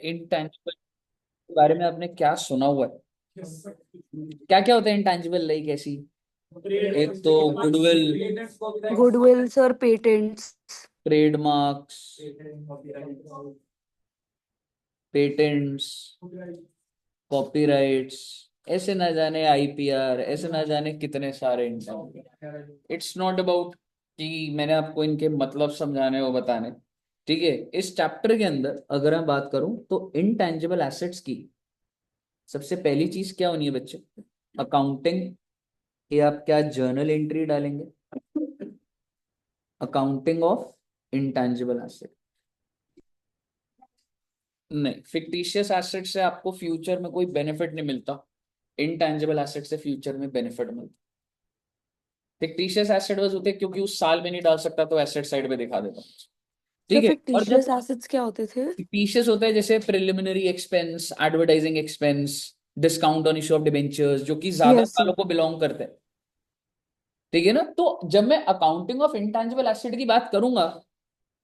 Intangible के बारे में आपने क्या सुना हुआ है? क्या क्या होता है इंटेंजिबल, लाइक ऐसी? एक तो goodwill, goodwill sir, patents. Trademarks, patents, copyrights, ऐसे ना जाने आईपीआर, ऐसे ना जाने कितने सारे इंटेंजिबल। इट्स नॉट अबाउट कि मैंने आपको इनके मतलब समझाने और बताने। ठीक है, इस चैप्टर के अंदर अगर मैं बात करूं तो इनटेंजिबल एसेट्स की सबसे पहली चीज क्या होनी है बच्चे? अकाउंटिंग। ये आप क्या जर्नल एंट्री डालेंगे? Accounting of intangible asset. नहीं, फिक्टिशियस एसेट से आपको फ्यूचर में कोई बेनिफिट नहीं मिलता, इंटेंजिबल एसेट से फ्यूचर में बेनिफिट मिलता। फिक्टिशियस एसेट बस होते हैं क्योंकि उस साल में नहीं डाल सकता तो एसेट साइड पे दिखा देता हूँ। सर ठीक है, और फिक्टिशियस जब एसेट्स क्या होते थे? फिक्टिशियस होता है जैसे preliminary expense, advertising expense, discount on issue of debentures, जो कि ज्यादा यस सालों सर। को बिलोंग करते हैं। ठीक है ना? तो जब मैं अकाउंटिंग ऑफ इंटेंजिबल एसेट की बात करूंगा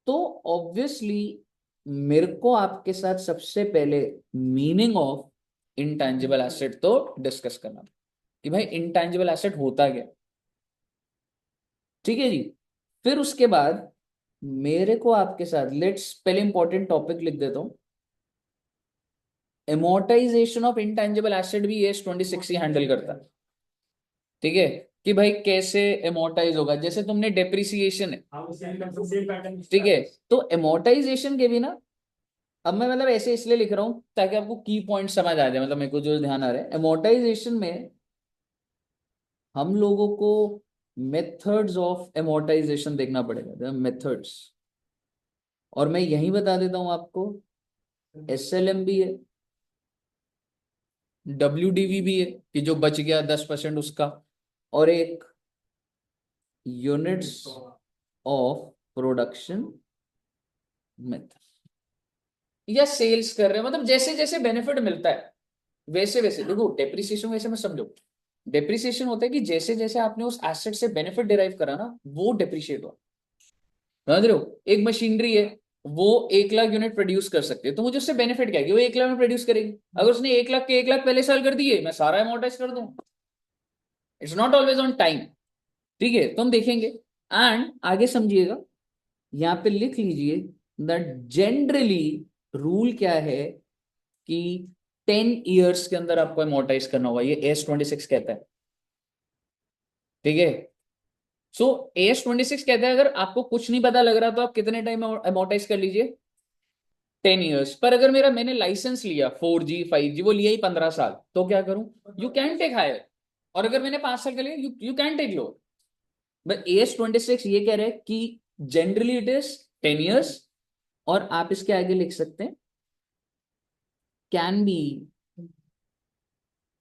तो ऑब्वियसली मेरे को आपके साथ सबसे पहले मीनिंग ऑफ इंटेंजिबल एसेट तो डिस्कस करना था कि भाई इंटेंजिबल एसेट होता क्या। ठीक है जी। फिर उसके बाद मेरे को आपके साथ लेट्स पहले इंपॉर्टेंट टॉपिक लिख देता हूं। एमोर्टाइजेशन ऑफ इंटेंजिबल एसेट भी एस 26 ही हैंडल करता है। ठीक है, कि भाई कैसे एमोर्टाइज होगा, जैसे तुमने डेप्रिसिएशन है। ठीक है, तो एमोर्टाइजेशन के भी ना, अब मैं मतलब ऐसे इसलिए लिख रहा हूं ताकि आपको की पॉइंट समझ आ जाए, मतलब मेरे को जो ध्यान आ रहा है एमोर्टाइजेशन में हम लोगों को मेथड्स ऑफ एमोर्टाइजेशन देखना पड़ेगा, मेथड्स। और मैं यही बता देता हूं आपको, एसएलएम भी है, डब्ल्यूडीवी भी है कि जो बच गया 10% उसका, और एक यूनिट्स ऑफ प्रोडक्शन मेथड, या सेल्स कर रहे हैं, मतलब जैसे जैसे बेनिफिट मिलता है वैसे वैसे देखो। डेप्रिसिएशन वैसे मैं समझो, डेप्रिसिएशन होता है कि जैसे जैसे आपने उस एसेट से बेनिफिट डिराइव करा ना वो डेप्रिशिएट हो। समझ रहे हो? एक मशीनरी है, वो 1 लाख यूनिट प्रोड्यूस कर सकती है, तो मुझे उससे बेनिफिट क्या है कि वो 1 लाख में प्रोड्यूस करेगी। अगर उसने 1 लाख के 1 लाख पहले साल कर दिए, मैं सारा अमोर्टाइज कर दूं। It's not always on time. ठीक है, तो हम देखेंगे। एंड आगे समझिएगा, यहां पे लिख लीजिए दैट जनरली रूल क्या है कि 10 ईयर्स के अंदर आपको अमोर्टाइज करना होगा, ये एस 26 कहता है। ठीक है, सो एस 26 कहता है अगर आपको कुछ नहीं पता लग रहा तो आप कितने टाइम में अमोर्टाइज कर लीजिए? 10 ईयर्स। पर अगर मैंने लाइसेंस लिया 4G 5G, वो लिया ही 15 साल, तो क्या करूं? You can take higher. और अगर मैंने 5 साल का लिया, you can take low. But as 26 ये कह रहे हैं कि जनरली इट इज 10 ईयर्स, और आप इसके आगे लिख सकते हैं कैन बी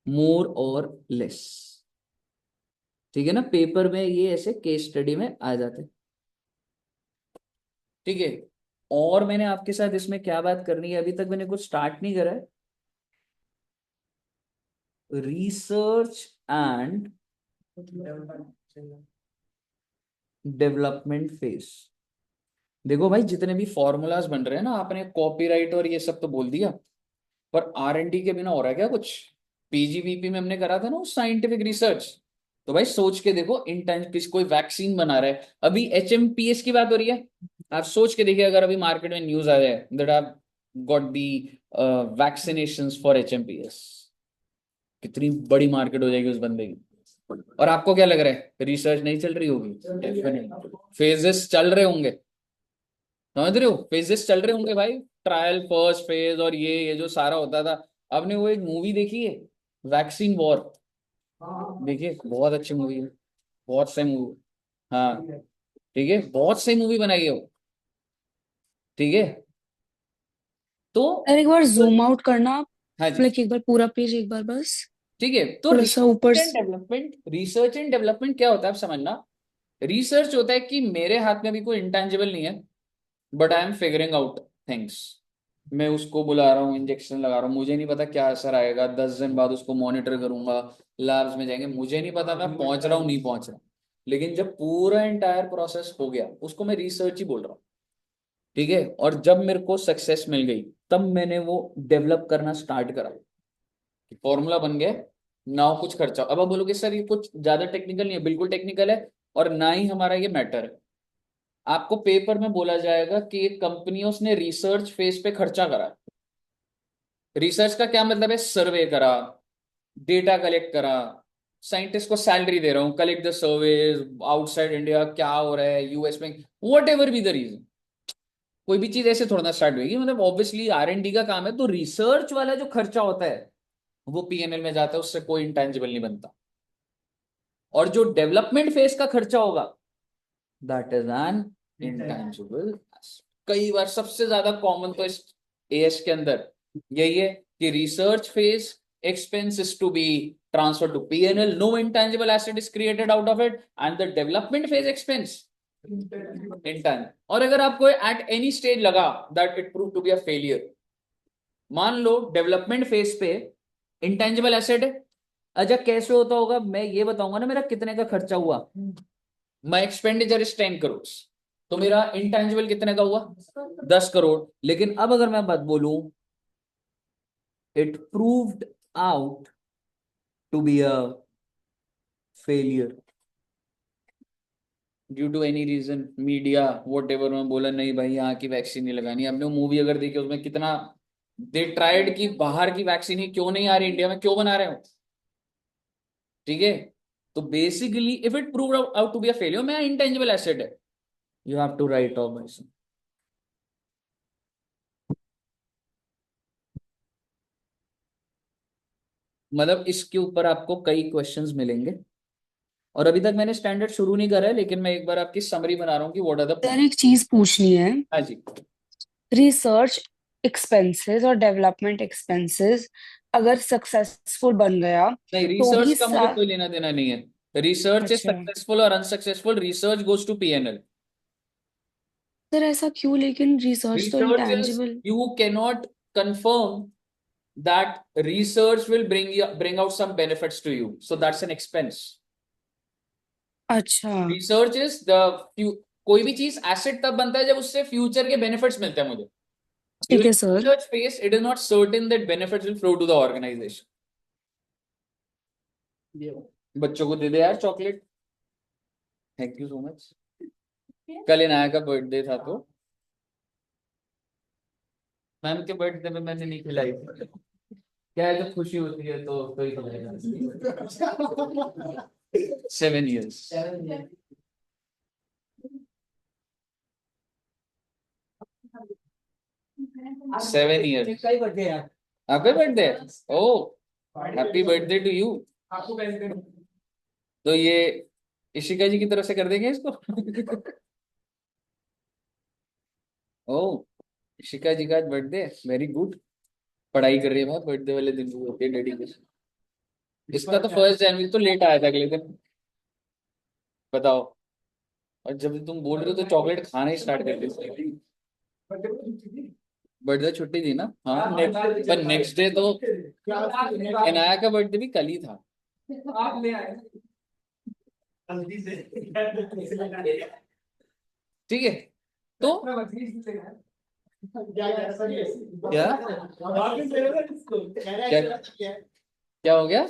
मोर और लेस। ठीक है ना, पेपर में ये ऐसे केस स्टडी में आ जाते हैं। ठीक है, और मैंने आपके साथ इसमें क्या बात करनी है, अभी तक मैंने कुछ स्टार्ट नहीं करा है। Research and development phase. देखो भाई, जितने भी फॉर्मूलाज बन रहे हैं ना, आपने कॉपीराइट और ये सब तो बोल दिया, पर R&D के बिना हो रहा है क्या कुछ? पीजीबीपी में हमने करा था ना साइंटिफिक रिसर्च। तो भाई सोच के देखो, इंटेंस किस कोई वैक्सीन बना रहा है, अभी HMPS की बात हो रही है। आप सोच के देखिए, अगर अभी मार्केट में न्यूज आ जाए दैट आप got the vaccination for HMPS, कितनी बड़ी मार्केट हो जाएगी उस बंदे की। और आपको क्या लग रहा है, रिसर्च नहीं चल रही होगी? डेफिनेटली फेजेस चल रहे होंगे। समझ रहे हो? फेजेस चल रहे होंगे भाई, ट्रायल, फर्स्ट फेज, और ये जो सारा होता था। आपने वो एक मूवी देखी है, वैक्सीन वॉर? देखिए, बहुत अच्छी मूवी है, बहुत सही मूवी। हाँ, ठीक है, बहुत सही मूवी बनाई है वो। ठीक है, तो सर एक बार जूम आउट करना आप, हाँ जी। लाइक एक बार पूरा पेज एक बार बस। ठीक है, तो थोड़ा सा ऊपर रिसर्च एंड डेवलपमेंट क्या होता है आप समझना। रिसर्च होता है कि मेरे हाथ में अभी कोई इंटेंजिबल नहीं है, but I am figuring out things. मैं उसको बुला रहा हूँ, इंजेक्शन लगा रहा हूँ, मुझे नहीं पता क्या असर आएगा, 10 दिन बाद उसको मॉनिटर करूंगा, लैब्स में जाएंगे, मुझे नहीं पता मैं पहुंच रहा हूँ नहीं पहुंच रहा। लेकिन जब पूरा एंटायर प्रोसेस हो गया, उसको मैं रिसर्च ही बोल रहा हूँ। ठीक है, और जब मेरे को सक्सेस मिल गई तब मैंने वो डेवलप करना स्टार्ट करा, फॉर्मूला बन गया, नाउ कुछ खर्चा। अब आप बोलोगे सर ये कुछ ज्यादा टेक्निकल नहीं है, बिल्कुल टेक्निकल है, और ना ही हमारा ये मैटर है। आपको पेपर में बोला जाएगा कि एक कंपनी उसने रिसर्च फेज पे खर्चा करा। रिसर्च का क्या मतलब है? सर्वे करा, डेटा कलेक्ट करा, साइंटिस्ट को सैलरी दे रहा हूं, collect the surveys outside India, क्या हो रहा है यूएस में, whatever be the reason. कोई भी चीज ऐसे थोड़ा ना स्टार्ट होगी, मतलब ऑब्वियसली R&D का काम है, तो रिसर्च वाला जो खर्चा होता है वो P&L में जाता है, उससे कोई इंटेंजिबल नहीं बनता। और जो डेवलपमेंट फेज का खर्चा होगा दैट इज एन इंटेंजिबल। कई बार सबसे ज्यादा कॉमन तो इस एएस के अंदर यही है कि research phase expense is to be transferred to P&L, no intangible asset is created out of it, and the development phase expense intangible। और अगर आपको at any stage लगा that it proved to be a failure, मान लो development phase पे intangible asset है, अच्छा कैसे होता होगा मैं ये बताऊंगा ना, मेरा कितने का खर्चा हुआ। माई एक्सपेंडिचर इज 10 करोड़, तो मेरा इंटेंजिबल कितने का हुआ? 10 करोड़। लेकिन अब अगर मैं बात बोलूं, it proved out to be a failure due to any reason, media whatever, में बोला नहीं भाई यहाँ की वैक्सीन नहीं लगानी। आपने वो मूवी अगर देखी उसमें कितना दे ट्राइड कि बाहर की वैक्सीन ही क्यों नहीं आ रही, इंडिया में क्यों बना रहे हो, ठीक है। तो basically if it prove out to be a failure, मैं इंटेंजिबल एसेट है, you have to write off भाई। मतलब इसके ऊपर आपको कई क्वेश्चंस मिलेंगे, और अभी तक मैंने स्टैंडर्ड शुरू नहीं करा है, लेकिन मैं एक बार आपकी समरी बना रहा हूँ कि what are the sir point. एक चीज पूछनी है, हाँ जी। रिसर्च एक्सपेंसेस और डेवलपमेंट एक्सपेंसेस अगर सक्सेसफुल बन गया नहीं, तो रिसर्च ही का मुझे कोई लेना देना नहीं है। रिसर्च इज अच्छा सक्सेसफुल और unsuccessful, research goes to P&L। Sir ऐसा क्यों, लेकिन रिसर्च तो research is, intangible. You cannot confirm that research will bring out some benefits to you, so that's an expense। अच्छा रिसर्च इज द, कोई भी चीज एसेट तब बनता है जब उससे फ्यूचर के बेनिफिट्स मिलते हैं मुझे। ठीक During है sir. research phase, it is not certain that benefits will flow to the organization। बच्चों को दे दे यार chocolate, thank you so much. कल इनाया का बर्थडे था, तो मैम के बर्थडे में मैंने नहीं खिलाई। क्या है, जब खुशी होती है तो ही खिलाएगा। 7 years। 7 years। आपका बर्थडे है? ओ, हैप्पी बर्थडे टू यू। तो ये इशिका जी की तरफ से कर देंगे इसको। ओ, इशिका जी का बर्थडे, वेरी गुड। पढ़ाई कर रही है बहुत, बर्थडे वाले दिन भी होती है डेडिकेशन। इसका तो 1 जनवरी तो लेट आया था अगले दिन, बताओ। और जब तुम बोल रहे हो तो चॉकलेट खाना ही स्टार्ट कर देते। बर्थडे छुट्टी थी ना, हाँ पर नेक्स्ट डे तो इनाया का बर्थडे भी कल ही था। ठीक है, तो क्या क्या क्या हो गया?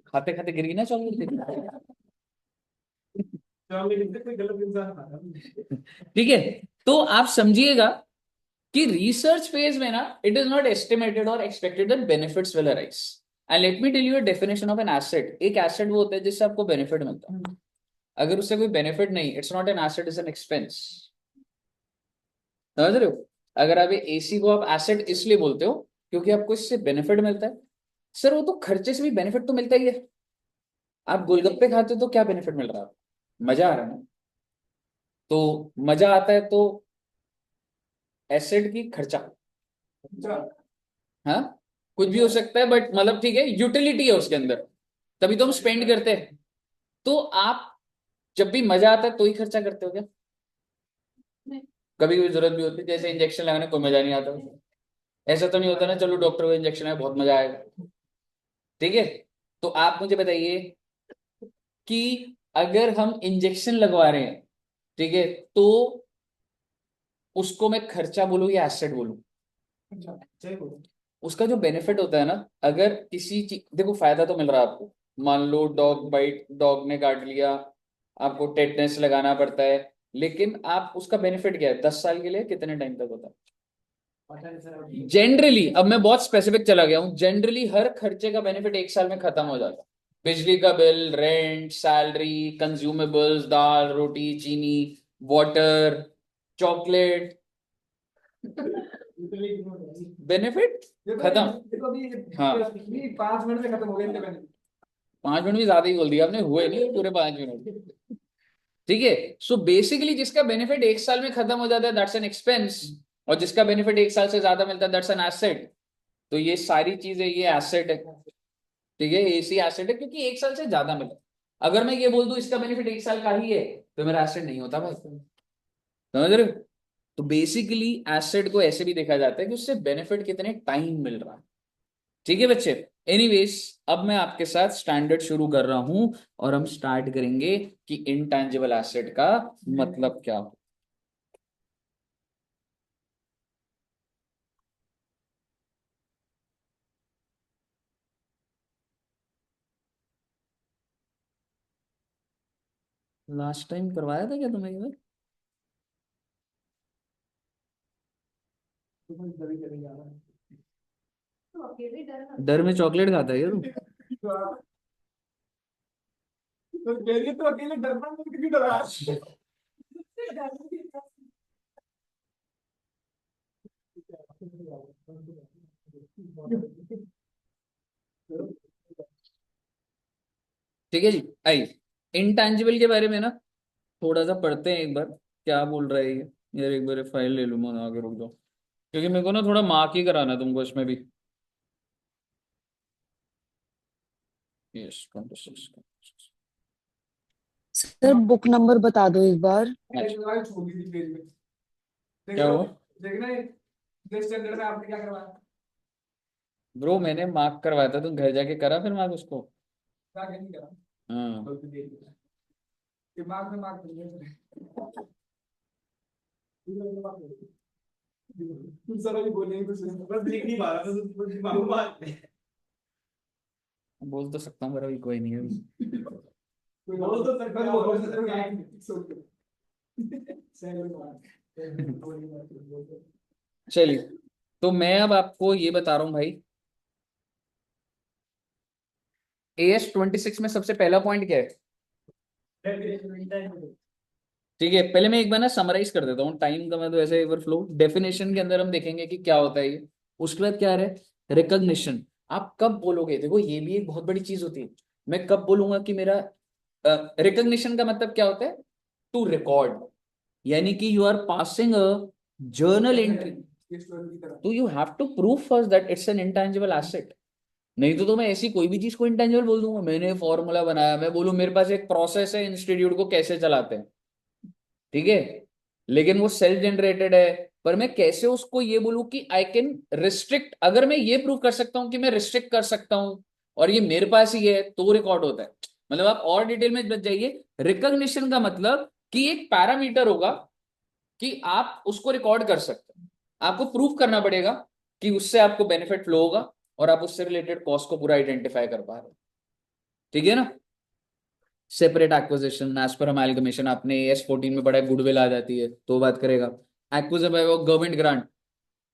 खाते खाते गिर गई ना चॉकलेट। ठीक है, तो आप समझिएगा कि रिसर्च फेज में ना, इट इज नॉट एस्टिमेटेड और expected that benefits will arise. And let me tell you definition of an asset. एक एसेट वो होता है जिससे आपको बेनिफिट मिलता है। अगर उससे कोई बेनिफिट नहीं, it's not an asset, is an expense. समझ रहे हो? अगर आप एसी को आप एसेट इसलिए बोलते हो क्योंकि आपको इससे बेनिफिट मिलता है, सर वो तो खर्चे से भी बेनिफिट तो मिलता ही है। आप गोलगप्पे खाते हो तो क्या बेनिफिट मिल रहा है? मजा आ रहा है ना। तो मजा आता है तो एसेट की खर्चा, हाँ कुछ भी हो सकता है, बट मतलब ठीक है, यूटिलिटी है उसके अंदर, तभी तो हम स्पेंड करते हैं। तो आप जब भी मजा आता है तो ही खर्चा करते हो क्या? कभी कभी जरूरत भी होती है, जैसे इंजेक्शन लगाने कोई मजा नहीं आता, ऐसा तो नहीं होता ना चलो डॉक्टर को इंजेक्शन है बहुत मजा आएगा। ठीक है, तो आप मुझे बताइए कि अगर हम इंजेक्शन लगवा रहे हैं, ठीक है, तो उसको मैं खर्चा बोलूं या एसेट बोलूं? उसका जो बेनिफिट होता है ना, अगर किसी चीज, देखो फायदा तो मिल रहा है आपको, मान लो डॉग बाइट, डॉग ने काट लिया, आपको टेटनेस लगाना पड़ता है, लेकिन आप उसका बेनिफिट क्या है 10 साल के लिए, कितने टाइम तक होता है जनरली? अब मैं बहुत स्पेसिफिक चला गया हूं, जनरली हर खर्चे का बेनिफिट 1 साल में खत्म हो जाता है। बिजली का बिल, रेंट, सैलरी, कंज्यूमेबल्स, दाल रोटी चीनी, वाटर, चॉकलेट, बेनिफिट खत्म। हाँ 5 मिनट में खत्म हो गए। 5 मिनट भी ज्यादा ही बोल दिया आपने, हुए नहीं पूरे 5 मिनट। ठीक है, सो बेसिकली जिसका बेनिफिट 1 साल में खत्म हो जाता है दैट्स एन एक्सपेंस, और जिसका बेनिफिट 1 साल से ज्यादा मिलता है दैट्स एन एसेट। तो ये सारी चीजें ये एसेट है, ठीक है, एसी एसेट है क्योंकि 1 साल से ज्यादा मिला। अगर मैं ये बोल दूं इसका बेनिफिट 1 साल का ही है तो मेरा एसेट नहीं होता भाई, समझ रहे हो? तो बेसिकली एसेट को ऐसे भी देखा जाता है कि उससे बेनिफिट कितने टाइम मिल रहा है। ठीक है बच्चे, एनीवेज अब मैं आपके साथ स्टैंडर्ड शुरू कर रहा हूं और हम स्टार्ट करेंगे कि इनटैंजिबल एसेट का मतलब क्या हो। लास्ट टाइम करवाया था क्या तुम्हें ये बार? डर में चॉकलेट खाता है क्या तू? तो अकेले डरना क्यों डरा? ठीक है जी, आइए इंटैंजिबल के बारे में ना थोड़ा सा पढ़ते हैं एक बार, क्या बोल रहा है ये। यार एक बार फाइल ले लूँ मैं, आगे रुक जाओ, क्योंकि मेरे को ना थोड़ा मार्क ही कराना है तुमको इसमें भी। यस 26। सर बुक नंबर बता दो एक बार। क्या हुआ देखना स्टैंडर्ड में आपने क्या करवाया? ब्रो? मैंने मार्क करवाया था, तुम घर जाके करा फिर मार्क उसको? क्या नहीं करा? हाँ दिमाग में मार्क तुम सर अभी बोलेंगे कुछ बस लिख नहीं पा रहा था तो दिमाग में मार्क बोल तो सकता हूँ पर अभी कोई नहीं है अभी। बोल तो सर बस बोल तो सर चलिए, तो मैं अब आपको ये बता रहा हूँ भाई, AS 26 में सबसे पहला पॉइंट क्या है? ठीक है, पहले मैं एक बार ना समराइज कर देता हूँ, टाइम का मैं तो ऐसे एक बार फ्लो, डेफिनेशन के अंदर हम देखेंगे कि क्या होता है ये। उसके बाद क्या है, रिकॉग्निशन। आप कब बोलोगे, देखो ये भी एक बहुत बड़ी चीज होती है, मैं कब बोलूंगा कि मेरा रिकॉग्निशन का मतलब क्या होता है? टू रिकॉर्ड, यानी कि you are passing a journal entry, तो you have to prove first that it's an intangible asset. नहीं तो मैं ऐसी कोई भी चीज को इंटेंजिबल बोल दूंगा, मैंने फॉर्मूला बनाया, मैं बोलूं मेरे पास एक प्रोसेस है इंस्टीट्यूट को कैसे चलाते हैं, ठीक है, लेकिन वो सेल्फ जनरेटेड है, पर मैं कैसे उसको ये बोलूं कि आई कैन रिस्ट्रिक्ट, अगर मैं ये प्रूव कर सकता हूं कि मैं रिस्ट्रिक्ट कर सकता हूं और ये मेरे पास ही है तो रिकॉर्ड होता है। मतलब आप और डिटेल में बच जाइए, रिकॉग्निशन का मतलब कि एक पैरामीटर होगा कि आप उसको रिकॉर्ड कर सकते हैं, आपको प्रूव करना पड़ेगा कि उससे आपको बेनिफिट फ्लो होगा और आप उससे रिलेटेड कॉस्ट को पूरा आइडेंटिफाई कर पा रहे हो, ठीक है ना? Separate acquisition, as per amalgamation, आपने AS 14 में पढ़ा है, गुडविल आ जाती है तो बात करेगा। एक्विजिशन गवर्नमेंट ग्रांट,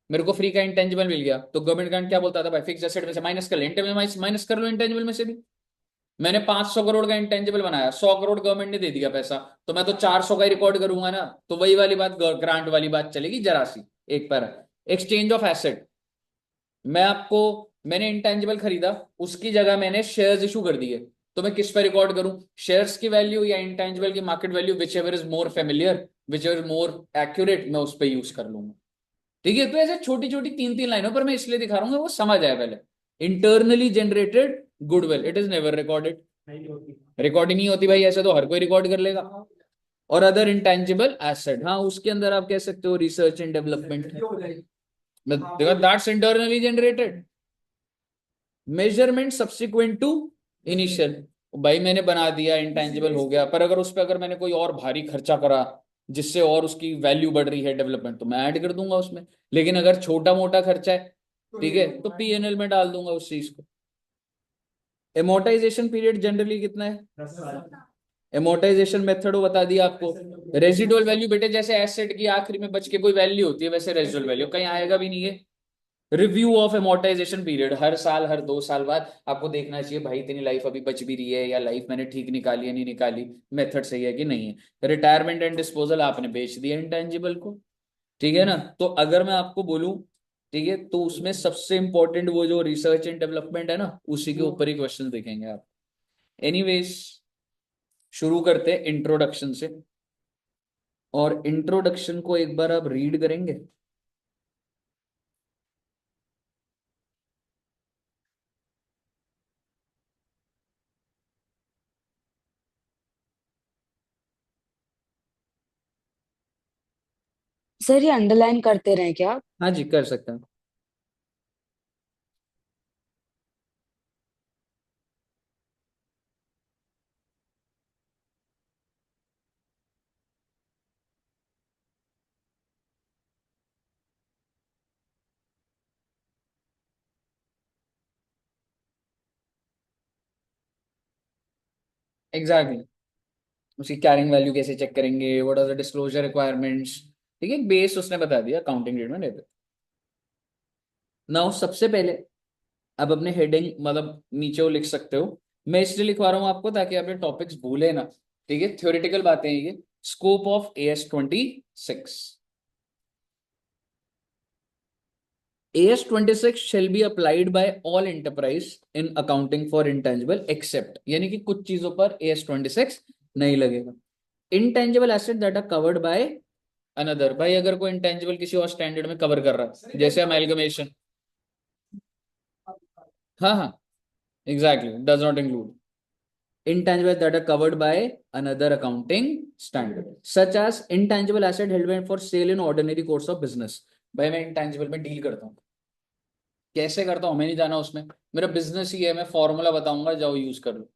मेरे को फ्री का इंटेंजिबल मिल गया तो गवर्नमेंट ग्रांट क्या बोलता था भाई, फिक्स एसेट में से माइनस कर ले, इंटेंजिबल माइनस कर लो इंटेंजिबल में से भी। मैंने 500 करोड़ का इंटेंजिबल बनाया, 100 करोड़ गवर्नमेंट ने दे दिया पैसा, तो मैं तो 400 का ही रिकॉर्ड करूंगा ना, तो वही वाली बात ग्रांट वाली बात चलेगी जरा सी। एक पर एक्सचेंज ऑफ एसेट, मैं आपको, मैंने इंटेंजिबल खरीदा, उसकी जगह मैंने शेयर्स इशू कर दिए, तो मैं किस पर रिकॉर्ड करूं, शेयर्स की वैल्यू या इंटेंजिबल की market value, which ever is more familiar, which ever is more accurate, मैं उस पर यूज कर लूंगा। ठीक है, तो ऐसे छोटी छोटी 3-3 लाइनों पर मैं इसलिए दिखा रहा हूँ वो समझ आए पहले। Internally generated goodwill it is never recorded, recording नहीं होती भाई, ऐसे तो हर कोई रिकॉर्ड कर लेगा। और अदर इंटेंजिबल एसेट, हाँ उसके अंदर आप कह सकते हो research and development, that's internally generated. Measurement subsequent to initial, भाई मैंने बना दिया इंटेंजिबल हो गया, पर अगर उस पर अगर मैंने कोई और भारी खर्चा करा जिससे और उसकी वैल्यू बढ़ रही है डेवलपमेंट, तो मैं ऐड कर दूंगा उसमें। लेकिन अगर छोटा मोटा खर्चा है, ठीक है, तो पीएनएल में डाल दूंगा उस चीज को। एमोर्टाइजेशन पीरियड जनरली कितना है? एमोर्टाइजेशन मेथड वो बता दिया आपको। रेजिडुअल वैल्यू बेटे जैसे एसेट की आखिरी में बच के कोई वैल्यू होती है, वैसे रेजिडुअल वैल्यू कहीं आएगा भी नहीं है। रिव्यू ऑफ एमोर्टाइजेशन पीरियड, हर साल हर 2 साल बाद आपको देखना चाहिए भाई इतनी लाइफ अभी बच भी रही है या लाइफ मैंने ठीक निकाली है नहीं निकाली, मेथड सही है कि नहीं है। रिटायरमेंट एंड डिस्पोजल, आपने बेच दिया इंटेंजिबल को, ठीक है ना। तो अगर मैं आपको बोलूं, ठीक है, तो उसमें सबसे इंपॉर्टेंट वो जो रिसर्च एंड डेवलपमेंट है ना, उसी के ऊपर ही क्वेश्चन देखेंगे आप। एनीवेज, शुरू करते हैं इंट्रोडक्शन से, और इंट्रोडक्शन को एक बार आप रीड करेंगे। सर ये अंडरलाइन करते रहे क्या? हाँ जी, कर सकते हैं। Exactly exactly. उसकी कैरिंग वैल्यू कैसे चेक करेंगे, what are the disclosure requirements, ठीक है, बेस उसने बता दिया अकाउंटिंग रीड में रहते। नाउ सबसे पहले आप अपने हेडिंग मतलब नीचे वो लिख सकते हो। मैं इसलिए लिखवा रहा हूँ आपको ताकि आप ये टॉपिक्स भूले ना, ठीक है, थ्योरेटिकल बातें हैं ये। Scope of AS 26, AS 26 shall be applied by all enterprise in accounting for intangible except, यानी कि कुछ चीजों पर AS 26 नहीं लगेगा। Intangible asset that are covered by another, भाई अगर कोई इंटेंजिबल किसी और स्टैंडर्ड में कवर कर रहा है जैसे अमेलगमेशन, हाँ हाँ, exactly, does not include intangible that are covered by another accounting standard such as intangible asset held for sale in ordinary course of business। भाई मैं इंटेंजिबल में डील करता हूँ, कैसे करता हूँ हमें नहीं जाना उसमें, मेरा बिजनेस ही है, मैं फॉर्मूला बताऊंगा, जाओ यूज कर लो,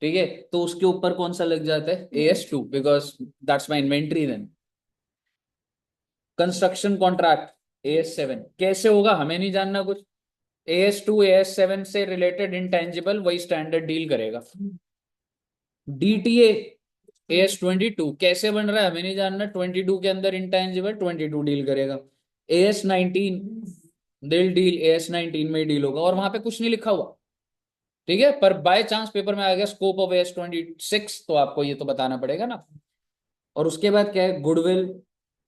ठीक है। तो उसके ऊपर कौन सा लग जाता है? AS 2, because that's my inventory. Then construction contract AS 7, कैसे होगा हमें नहीं जानना कुछ। AS 2 AS 7 से रिलेटेड इंटेंजिबल वही स्टैंडर्ड डील करेगा। DTA AS 22 कैसे बन रहा है हमें नहीं जानना, 22 के अंदर इंटेंजिबल 22 डील करेगा। AS 19 दिल डील AS 19 में डील होगा, और वहां पे कुछ नहीं लिखा हुआ, ठीक है, पर बाय चांस पेपर में आ गया स्कोप ऑफ AS 26, तो आपको ये तो बताना पड़ेगा ना। और उसके बाद क्या है, गुडविल,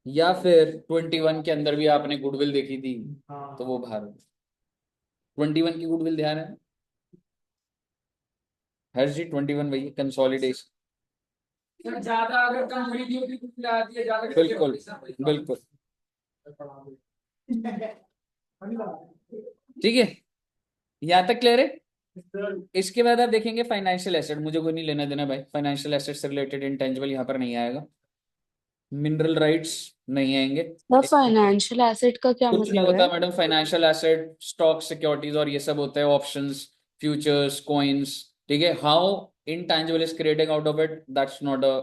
या फिर 21 के अंदर भी आपने गुडविल देखी थी, तो वो बाहर। 21 की गुडविल ध्यान है हर जी, 21 वही कंसोलिडेशन, ज्यादा अगर कम खरीदी होती तो खिला आती है ज्यादा। बिल्कुल बिल्कुल, ठीक है, यहाँ तक क्लियर है। इसके बाद आप देखेंगे फाइनेंशियल एसेट, मुझे कोई नहीं लेना देना भाई, फाइनेंशियल एसेट से रिलेटेड इंटेंजिबल यहाँ पर नहीं आएगा। मिनरल राइट्स नहीं आएंगे। सर फाइनेंशियल एसेट का क्या कुछ नहीं मतलब होता है? Madam, financial asset stock securities और ये सब होता है, ऑप्शंस, फ्यूचर्स, कॉइन्स, ठीक है। How intangible is creating out of it, that's not a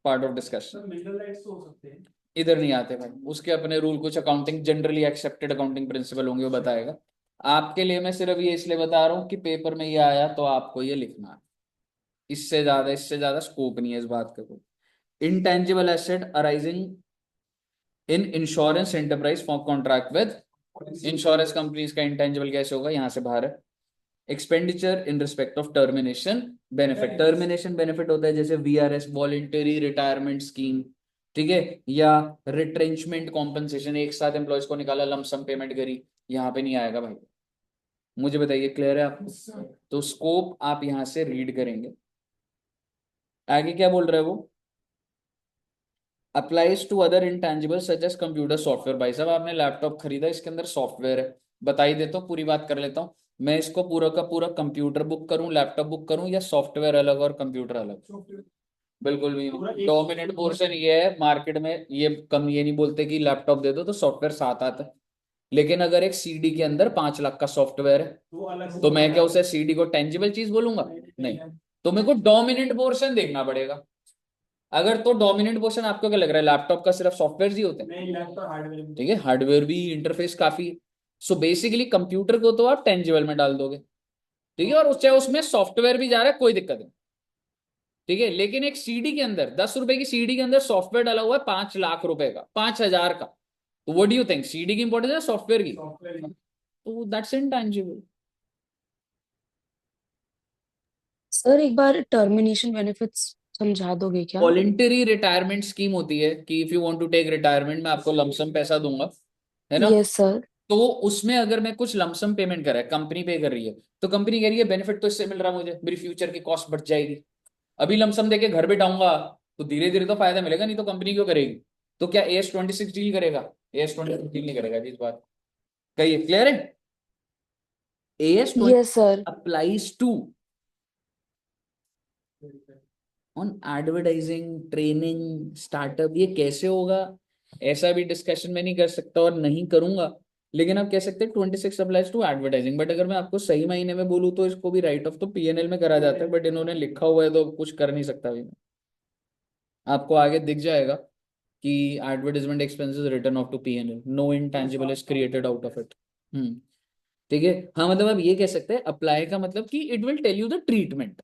part of discussion. Mineral rights हो सकते हैं, इधर नहीं आते भाई, उसके अपने रूल, कुछ accounting generally accepted accounting principle होंगे, वो बताएगा। आपके लिए मैं सिर्फ ये इसलिए बता रहा हूँ कि पेपर में ये आया तो आपको ये लिखना है, इससे ज्यादा स्कोप नहीं है इस बात का कोई। Intangible asset arising in insurance enterprise for contract with insurance companies का इंटेंजिबल कैसे होगा, यहां से बाहर है। Expenditure in respect of termination benefit, termination benefit होता है जैसे VRS वॉलेंटरी रिटायरमेंट स्कीम, ठीक है, या रिट्रेंचमेंट कॉम्पनसेशन, एक साथ एम्प्लॉयज को निकाला लमसम पेमेंट करी, यहाँ पे नहीं आएगा भाई। मुझे बताइए क्लियर है आपको? तो स्कोप आप यहां से रीड करेंगे। आगे क्या बोल रहे हैं वो, applies to other intangible such as computer software. भाई साहब आपने लैपटॉप खरीदा, इसके अंदर सॉफ्टवेयर है, बताई देता हूँ, पूरी बात कर लेता हूँ। मैं इसको पूरा का पूरा कंप्यूटर बुक करूँ, लैपटॉप बुक करूँ, या सॉफ्टवेयर अलग और कंप्यूटर अलग? बिल्कुल भी नहीं। डोमिनेंट पोर्शन ये है मार्केट में, ये कम ये नहीं बोलते कि लैपटॉप दे दो तो सॉफ्टवेयर साथ आता है। लेकिन अगर एक CD के अंदर 5 लाख का सॉफ्टवेयर है, तो मैं क्या उसे CD को टेंजिबल चीज बोलूंगा? नहीं, तो मेरे को डोमिनेंट पोर्शन देखना पड़ेगा। अगर तो डोमिनेंट पोर्शन आपको क्या लग रहा है, लैपटॉप का सिर्फ सॉफ्टवेयर ही होते हैं? नहीं, लैपटॉप हार्डवेयर। ठीक है, हार्डवेयर भी, इंटरफेस काफी। सो बेसिकली कंप्यूटर को तो आप टेंजिबल में डाल दोगे, ठीक है, और चाहे उसमें सॉफ्टवेयर भी जा रहा है, कोई दिक्कत नहीं, ठीक है। लेकिन एक सीडी के अंदर, 10 रुपए की सीडी के अंदर सॉफ्टवेयर डाला हुआ है 5 लाख रुपए का, 5,000 का, तो what do you think, CD की इंपॉर्टेंस है सॉफ्टवेयर की? सॉफ्टवेयर। तो दैट्स इंटेंजिबल। सर एक बार टर्मिनेशन बेनिफिट्स समझा दोगे क्या? वॉलेंटरी रिटायरमेंट स्कीम होती है कि if you want to take retirement, मैं आपको लमसम पैसा दूंगा, है ना? Yes sir. तो उसमें अगर मैं कुछ लमसम पेमेंट कर रहा है, कंपनी पे कर रही है, तो कंपनी कह रही है बेनिफिट तो इससे मिल रहा है मुझे, मेरी फ्यूचर की कॉस्ट बढ़ जाएगी। अभी लमसम देके घर बिठाऊंगा तो धीरे धीरे तो फायदा मिलेगा, नहीं तो कंपनी क्यों करेगी? तो क्या AS26 डील करेगा? AS26 डील नहीं करेगा जी, इस बात कहिए, क्लियर है? AS20 yes sir. Applies to on advertising, training, startup. ये कैसे होगा ऐसा भी डिस्कशन में नहीं कर सकता और नहीं करूंगा, लेकिन आप कह सकते हैं 26 अप्लाइज टू एडवर्टाइजिंग। बट अगर मैं आपको सही महीने में बोलूँ तो इसको भी राइट ऑफ तो PNL में करा जाता है, बट इन्होंने लिखा हुआ है तो कुछ कर नहीं सकता अभी मैं। आपको आगे दिख जाएगा कि advertisement expenses written off to PNL, no intangible is created out of it. ठीक है, हाँ, मतलब आप ये कह सकते हैं अप्लाई का मतलब कि it will tell you the treatment,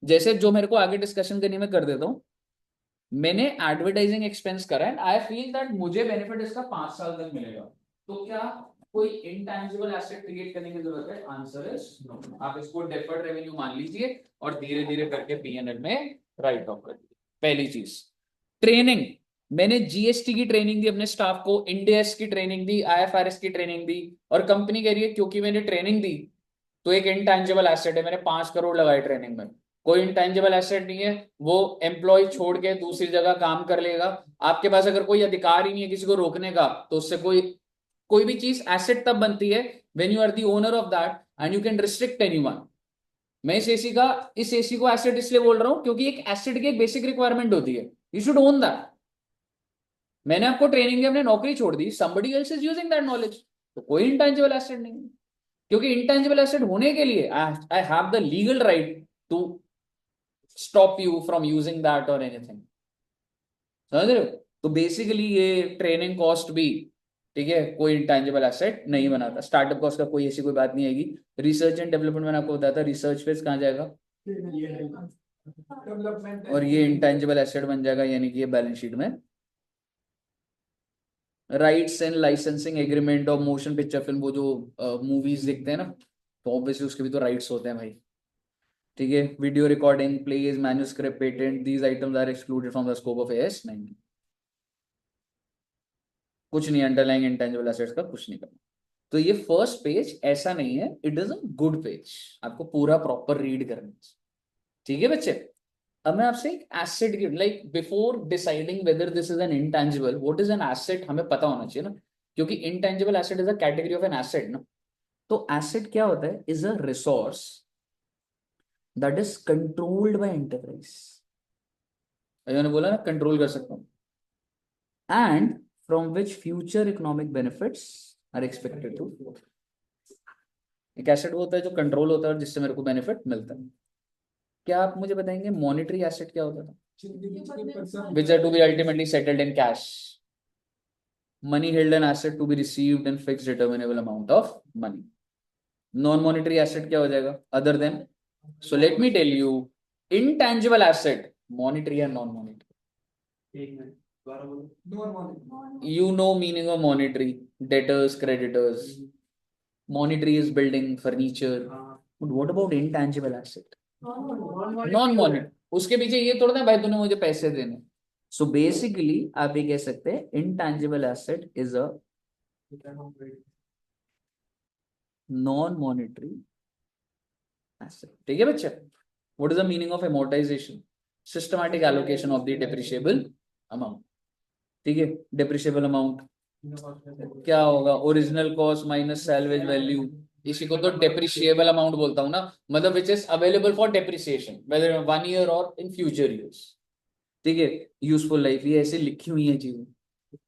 जैसे जो मेरे को आगे डिस्कशन करनी मैं कर देता हूँ। मैंने एडवर्टाइजिंग एक्सपेंस करा है, आई फील दैट मुझे बेनिफिट इसका 5 साल तक मिलेगा, तो क्या कोई इंटेंजिबल एसेट क्रिएट करने की जरूरत है? Answer is no. आप इसको डेफर्ड रेवेन्यू मान लीजिए और धीरे धीरे करके PNL में राइट ऑफ कर दीजिए। पहली चीज, ट्रेनिंग, मैंने GST की ट्रेनिंग दी अपने स्टाफ को, इंडियस की ट्रेनिंग दी, IFRS की ट्रेनिंग दी, और कंपनी कह रही है क्योंकि मैंने ट्रेनिंग दी तो एक इंटेंजिबल एसेट है, मैंने 5 करोड़ लगाए ट्रेनिंग में। कोई इंटेंजिबल एसेट नहीं है, वो एम्प्लॉय छोड़ के दूसरी जगह काम कर लेगा। आपके पास अगर कोई अधिकार ही नहीं है किसी को रोकने का, तो उससे कोई कोई भी चीज एसेट तब बनती है when you are the owner of that and you can restrict anyone. मैं इस एसी को एसेट इसलिए बोल रहा हूं क्योंकि एक एसेट की एक बेसिक रिक्वायरमेंट होती है, यू शुड ओन दैट। मैंने आपको ट्रेनिंग दी, हमने नौकरी छोड़ दी, somebody else is using that knowledge, तो कोई इंटेंजिबल एसेट नहीं है। क्योंकि इंटेंजिबल एसेट होने के लिए I have the legal right to stop you from using that और एनीथिंग, समझ रहे हो? तो बेसिकली ये ट्रेनिंग कॉस्ट भी, ठीक है, कोई इंटेंजिबल एसेट नहीं बनाता। स्टार्टअप कॉस्ट का कोई ऐसी कोई बात नहीं आएगी। रिसर्च एंड डेवलपमेंट मैंने आपको बताया था, रिसर्च फेज कहाँ जाएगा, डेवलपमेंट और ये इंटेंजिबल एसेट बन जाएगा, यानी कि ये बैलेंस शीट में। Rights and licensing agreement of motion picture film, वो जो मूवीज देखते हैं ना, तो ऑब्वियसली उसके भी तो राइट्स होते हैं भाई, ठीक है। Video recording, pledge, manuscript, patent, these items are excluded from the scope of AS19। कुछ नहीं, अंडरलाइंग इंटेंजिबल एसेट्स का कुछ नहीं करना। तो ये फर्स्ट पेज ऐसा नहीं है, it is a good page, आपको पूरा प्रॉपर रीड करना है, ठीक है बच्चे। अब मैं आपसे एक एसेट की, like before deciding whether this is an intangible, what is an asset, हमें पता होना चाहिए ना, क्योंकि intangible asset is a category of an asset ना। तो एसेट क्या होता है, is a resource that is controlled by enterprise, मैंने बोला ना कंट्रोल कर सकता हूं, and from which future economic benefits are expected to. एक एसेट होता है जो कंट्रोल होता है और जिससे मेरे को बेनिफिट मिलता है। क्या आप मुझे बताएंगे मॉनेटरी एसेट क्या होता था? Which are to be ultimately settled in cash, money held an asset to be received in fixed determinable amount of money. Non monetary asset क्या हो जाएगा, other than? So let me tell you, intangible asset, monetary and non monetary। एक minute, दोबारा बोलो। You know meaning of monetary, debtors, creditors, monetary is building, furniture, but what about intangible asset, non monetary? उसके पीछे ये थोड़ा ना भाई तूने मुझे पैसे देने। सो बेसिकली आप ये कह सकते हैं intangible asset is a non monetary asset, ठीक है बच्चे। What is the meaning of amortisation? Systematic allocation of the depreciable amount, ठीक है। डेप्रिशिएबल अमाउंट क्या होगा, original cost minus salvage value, इसी को तो डेप्रिशिएबल अमाउंट बोलता हूं ना, मतलब which is available for depreciation whether 1 year और इन फ्यूचर ईयर्स, ठीक है। यूजफुल लाइफ, ये ऐसे लिखी हुई है चीजें,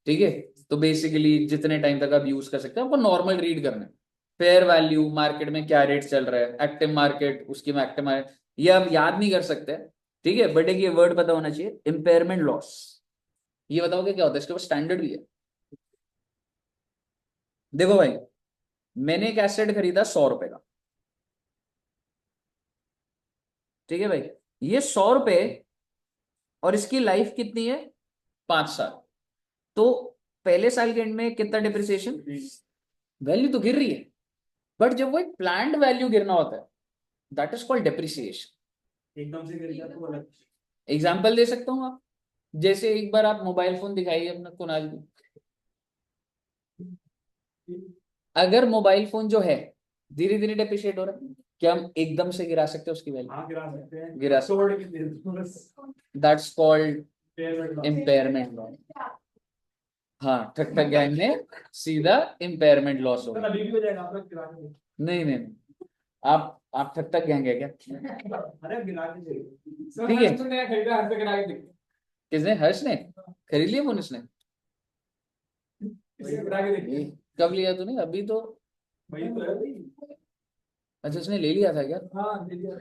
ठीक है। तो बेसिकली जितने टाइम तक आप यूज कर सकते हैं, आपको नॉर्मल रीड करना है। फेयर वैल्यू, मार्केट में क्या रेट चल रहा है, एक्टिव मार्केट, उसकी में एक्टिव मार्केट, ये आप याद नहीं कर सकते, ठीक है, बट एक ये वर्ड पता होना चाहिए, इम्पेयरमेंट लॉस। ये बताओगे क्या होता है, इसके पास स्टैंडर्ड भी है। देखो भाई, मैंने एक एसेट खरीदा 100 रुपए का, ठीक है भाई, ये 100 रुपए, और इसकी लाइफ कितनी है, 5 साल। तो पहले साल के एंड में कितना डिप्रिसिएशन, वैल्यू तो गिर रही है, बट जब वो एक प्लान्ड वैल्यू गिरना होता है, दैट इज कॉल्ड डिप्रिसिएशन। एकदम से गिर गया तो अलग। एग्जाम्पल दे सकता हूँ आप, जैसे एक बार आप मोबाइल फोन दिखाइए अपना कुणाल को, अगर मोबाइल फोन जो है धीरे धीरे डिप्रिशिएट हो रहा है, क्या हम एकदम से गिरा सकते हैं उसकी वैल्यू, हाँ गिरा सकते हैं, गिरा तोड़ के दे दो बस। That's called Impairment loss। Impairment loss. हाँ, ठक ठक गैंग में सीधा इम्पेयरमेंट लॉस हो तो गया। अभी भी हो जाएगा, आप लोग गिरा के दे। नहीं नहीं नहीं, आप ठक ठक गैंग है क्या? अरे गिरा के दे। ठीक है। सर, नया खरीदा, हर से गिरा के दे। किसने, हर्ष ने खरीद लिया फोन इसने? इसे गिरा के दे। कब लिया तूने, अभी तो? वही तो है भाई। अच्छा, उसने ले लिया था क्या, हाँ दे दिया।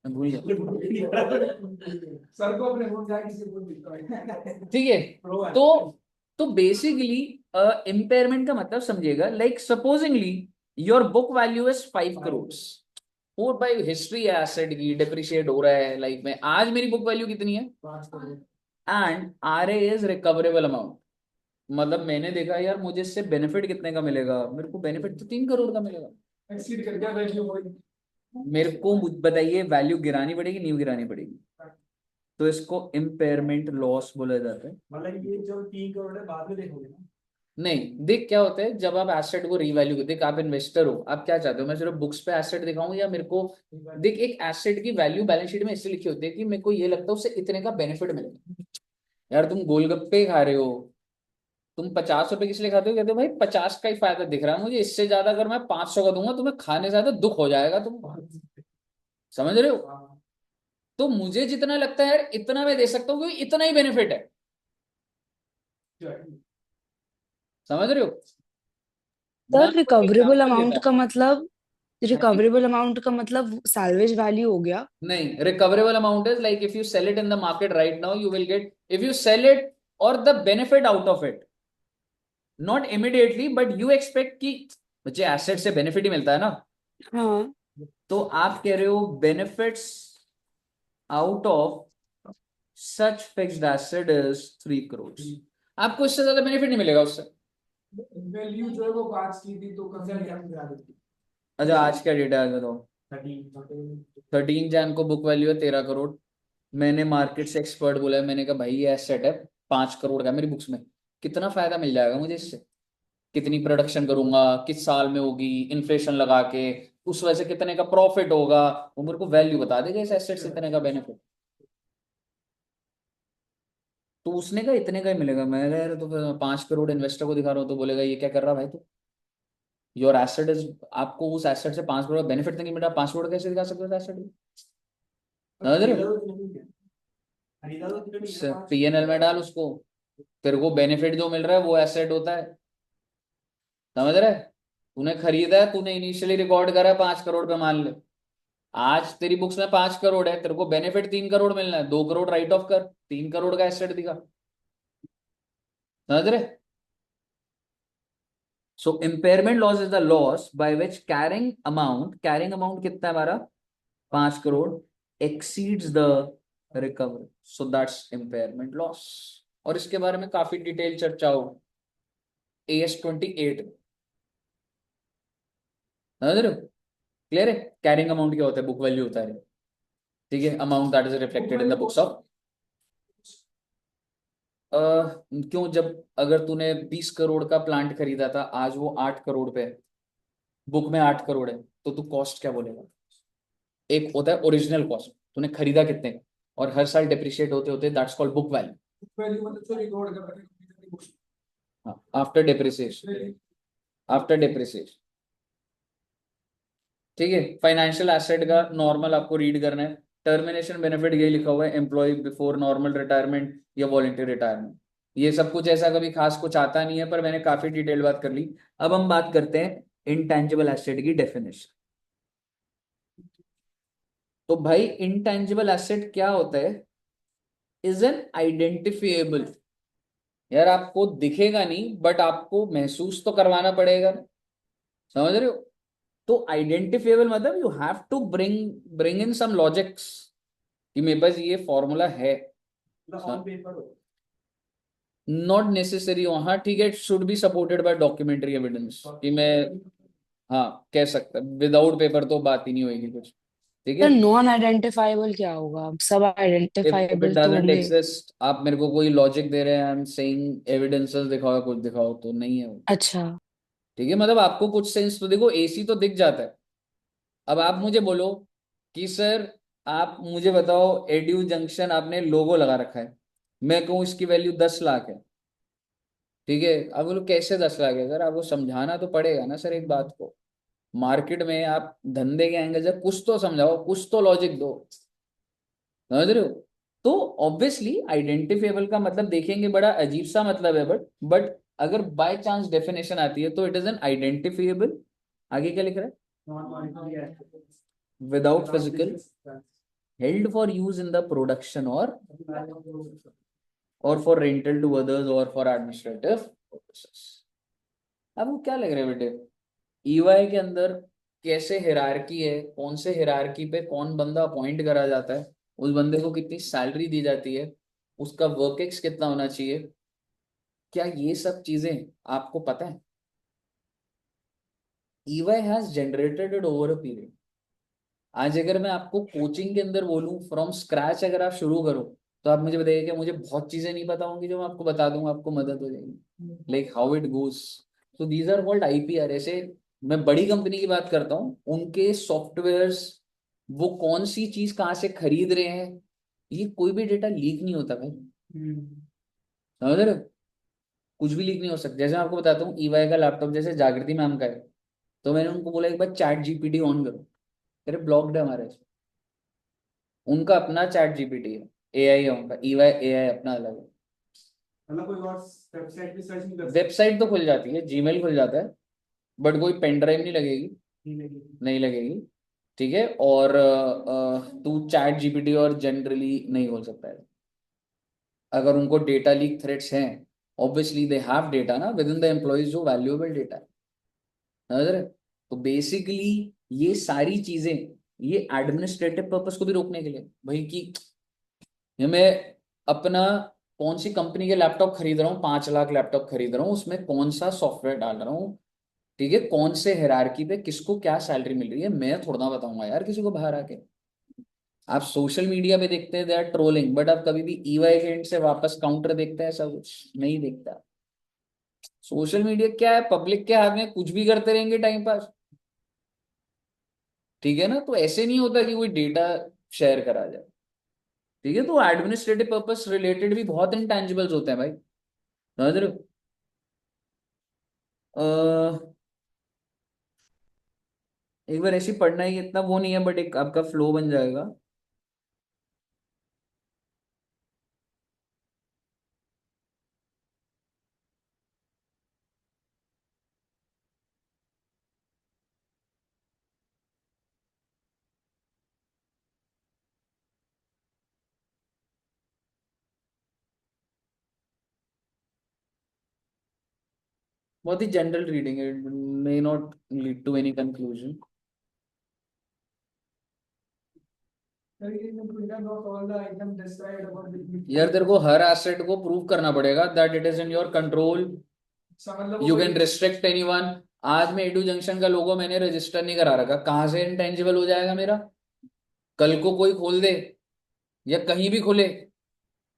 मैं भूल गया। सर को अपने फोन जाके किसी को दिखता है। ठीक है, Pro है। तो बेसिकली इम्पेयरमेंट का मतलब समझिएगा, like supposedly your book value is 5 crore, और भाई हिस्ट्री है एसेट की, डिप्रिशिएट हो रहा है लाइफ में, आज मेरी बुक वैल्यू कितनी है, 5 crore. And RA is recoverable amount. मतलब मैंने देखा यार, मुझे इससे बेनिफिट कितने का मिलेगा, मेरे को बेनिफिट तो 3 करोड़ का मिलेगा। एक्सीड कर गया वैल्यू वही। मेरे को बताइए, वैल्यू गिरानी पड़ेगी, नहीं गिरानी पड़ेगी? तो इसको इम्पेयरमेंट लॉस बोला जाता है। मतलब ये जो 3 करोड़ है बाद में देखोगे ना। नहीं, देख क्या होता है, जब आप एसेट को रीवैल्यू, देख आप इन्वेस्टर हो, आप क्या चाहते हो, मैं सिर्फ बुक्स पे एसेट दिखाऊं, या मेरे को, देख एक एसेट की वैल्यू बैलेंस शीट में इसलिए लिखी होती है कि मेरे को ये लगता है उससे इतने का बेनिफिट मिलेगा। यार तुम गोलगप्पे खा रहे हो, तुम 50 रुपए किस लिए खाते हो, कहते हो भाई 50 का ही फायदा दिख रहा है मुझे, इससे ज्यादा अगर मैं 500 का दूंगा तुम्हें खाने से ज्यादा दुख हो जाएगा, तुम समझ रहे हो? हाँ। तो मुझे जितना लगता है यार इतना मैं दे सकता हूँ, क्योंकि इतना ही बेनिफिट है, समझ रहे हो ना? सर कोई रिकवरेबल एग्जांपल अमाउंट देता का हूँ। मतलब, रिकवरेबल अमाउंट का मतलब सैल्वेज वैल्यू हो गया। नहीं, recoverable amount is like if you sell it in the market right now, you will get, if you sell it और the benefit out of it, not immediately, but you expect कि मुझे asset से benefit ही मिलता है ना, हाँ। तो आप कह रहे हो benefits out of such fixed asset is 3 crore, आपको इससे ज्यादा बेनिफिट नहीं मिलेगा उससे। वैल्यू जो है वो 5 की थी, तो कम से कम गिरा देती। अच्छा, आज क्या डेट है, आज बताओ। 13। 13 जैन को बुक वैल्यू है 13 करोड़। मैंने मार्केट से एक्सपर्ट बोला है, मैंने कहा भाई ये एसेट है 5 करोड़ का, मेरी बुक्स में कितना फायदा मिल जाएगा मुझे इससे, कितनी प्रोडक्शन करूंगा, किस साल में होगी, इन्फ्लेशन लगा के उस वजह से कितने का प्रॉफिट होगा, वो मेरे को वैल्यू बता देगा इस एसेट से इतने का बेनिफिट। तो उसने कहा इतने का ही मिलेगा, मैं कहा यार तो फिर 5 करोड़ इन्वेस्टर को दिखा रहा हूँ, तो बोलेगा ये क्या कर रहा भाई तू, योर एसेट इज, आपको उस एसेट से 5 करोड़ बेनिफिट नहीं मिल रहा, 5 करोड़ कैसे दिखा सकते हो एसेट? समझ रहे हो? खरीदा तो कितने में? PNL में डाल उसको, तेरे को बेनिफिट जो मिल रहा है वो एसेट होता है, समझ रहे? तूने खरीदा है, तूने इनिशियली रिकॉर्ड करा है 5 करोड़ पे, मान ले आज तेरी बुक्स में 5 करोड़ है, तेरे को बेनिफिट 3 करोड़ मिलना है, 2 करोड़ राइट ऑफ कर, 3 करोड़ का एसेट दिखा, समझ रहे? So impairment loss is the loss by which carrying amount कितना है हमारा, 5 crore, exceeds the recovery, so that's impairment loss. और इसके बारे में काफी डिटेल चर्चा हो AS 28, समझ रहे हो? क्लियर है? कैरिंग अमाउंट क्या होता है, बुक वैल्यू होता है, ठीक है, amount that is reflected in the books of, क्यों, जब अगर तूने 20 करोड़ का प्लांट खरीदा था, आज वो 8 करोड़ पे है, बुक में 8 करोड़ है, तो तू कॉस्ट क्या बोलेगा? एक होता है ओरिजिनल कॉस्ट, तूने खरीदा कितने का, और हर साल डिप्रिशिएट होते होते, that's called book value. Value मतलब जो रिकॉर्ड कर रहे हैं। हाँ, आफ्टर डिप्रिसिएशन, आफ्टर डिप्रिसिएशन, ठीक है। फाइनेंशियल एसेट का नॉर्मल आपको रीड करना है, टर्मिनेशन बेनिफिट ये लिखा हुआ है, एम्प्लॉय बिफोर नॉर्मल रिटायरमेंट या वॉलंटरी रिटायरमेंट, ये सब कुछ ऐसा कभी खास कुछ आता नहीं है, पर मैंने काफी डिटेल बात कर ली। अब हम बात करते हैं इनटेंजिबल एसेट की डेफिनेशन। तो भाई इंटेंजिबल एसेट क्या होता है? Is an identifiable. यार आपको दिखेगा नहीं बट आपको महसूस तो करवाना पड़ेगा ना। समझ रहे हो? तो आइडेंटिफिएबल मतलब you have to bring in some logics कि मेरे पास ये फॉर्मूला है। ऑन पेपर हो। नॉट नेसेसरी हाँ ठीक है, it should be supported by documentary evidence कि मैं हाँ कह सकता, विदाउट पेपर तो बात ही नहीं होगी कुछ। ठीक है। सर नॉन आइडेंटिफाइबल क्या होगा? सब इफ इट आइडेंटिफाइबल तो डजंट होंगे। एग्जिस्ट, आप मेरे को कोई लॉजिक दे रहे हैं, आई एम सेइंग एविडेंसेस दिखाओ, कुछ दिखाओ, तो नहीं है वो। अच्छा। ठीक है, मतलब आपको कुछ सेंस तो देखो, एसी तो दिख जाता है। अब आप मुझे बोलो कि सर आप मुझे बताओ एड्यू जंक्शन आपने लोगो लगा रखा है, मैं कहूँ इसकी वैल्यू 10 लाख है। ठीक है, अब बोलो कैसे 10 लाख है? सर आपको समझाना तो पड़ेगा ना सर एक बात को। मार्केट में आप धंधे के एंगल से कुछ तो समझाओ, कुछ तो लॉजिक दो। समझ रहे हो? तो ऑब्वियसली आइडेंटिफिएबल का मतलब देखेंगे बड़ा अजीब सा मतलब है, बट अगर बाय चांस डेफिनेशन आती है तो इट इज एन आइडेंटिफिएबल। आगे क्या लिख रहा है? Non monetary without physical, held for use in the production or for rental to others or for administrative purposes। अब वो क्या लग रहा है बेटे, ईवाई के अंदर कैसे हिरारकी है, कौन से हिरारकी पे कौन बंदा अपॉइंट करा जाता है, उस बंदे को कितनी सैलरी दी जाती है, उसका वर्क एक्स कितना होना चाहिए, क्या ये सब चीजें आपको पता है? EY has generated it over a period. आज अगर मैं आपको कोचिंग के अंदर बोलूं फ्रॉम स्क्रैच अगर आप शुरू करो, तो आप मुझे बताइए कि मुझे बहुत चीजें नहीं पता होंगी, जो मैं आपको बता दूंगा आपको मदद हो जाएगी, लाइक हाउ इट गोस। तो दीज आर कॉल्ड आईपीआर। ऐसे मैं बड़ी कंपनी की बात करता हूँ, उनके सॉफ्टवेयर्स, वो कौन सी चीज कहाँ से खरीद रहे हैं, ये कोई भी डेटा लीक नहीं होता भाई। समझ रहे हो? कुछ भी लीक नहीं हो सकता। जैसे मैं आपको बताता हूँ, ईवाई का लैपटॉप जैसे जागृति मैम का है, तो मैंने उनको बोला एक बार चैट जीपीटी ऑन करो, तेरे ब्लॉक्ड है हमारे। उनका अपना चैट जीपीटी है, एआई है उनका, ईवाई एआई अपना अलग है। मतलब कोई और वेबसाइट भी सर्च नहीं कर वेबसाइट तो खुल जाती है, जीमेल खुल जाता है, बट कोई पेन ड्राइव नहीं लगेगी। नहीं लगी। नहीं लगेगी। ठीक है, और तू चैट जीपीटी और जनरली नहीं खोल सकता है। अगर उनको डेटा लीक थ्रेट्स हैं, ऑब्वियसली दे हैव डेटा ना विद इन द एम्प्लॉइज, जो वैल्यूएबल डेटा है। समझ रहे? तो बेसिकली ये सारी चीजें, ये एडमिनिस्ट्रेटिव पर्पस को भी रोकने के लिए भाई, कि ये मैं अपना कौन सी कंपनी के लैपटॉप खरीद रहा हूँ, 5 लाख लैपटॉप खरीद रहा हूँ, उसमें कौन सा सॉफ्टवेयर डाल रहा हूँ। ठीक है, कौन से हिरारकी पे किसको क्या सैलरी मिल रही है, मैं थोड़ा ना बताऊंगा यार किसी को बाहर आके। आप सोशल मीडिया पे देखते हैं दे आर ट्रोलिंग, बट आप कभी भी ईवाई के एंड से वापस काउंटर देखते हैं? ऐसा कुछ नहीं देखता। सोशल मीडिया क्या है, पब्लिक के हाथ में, कुछ भी करते रहेंगे टाइम पास। ठीक है ना? तो ऐसे नहीं होता कि कोई डेटा शेयर करा जाए। ठीक है, तो एडमिनिस्ट्रेटिव पर्पस रिलेटेड भी बहुत इंटेंजिबल्स होते हैं भाई। समझ रहे हो? एक बार ऐसी पढ़ना ही, इतना वो नहीं है, बट एक आपका फ्लो बन जाएगा। बहुत ही जनरल रीडिंग है, may not lead to any conclusion. यार तेरे को हर एसेट को प्रूव करना पड़ेगा that it is in your control, you can restrict anyone. आज मैं एडू जंक्शन का लोगो मैंने रजिस्टर नहीं करा रखा, कहाँ से इंटेंजिबल हो जाएगा मेरा? कल को कोई खोल दे या कहीं भी खोले।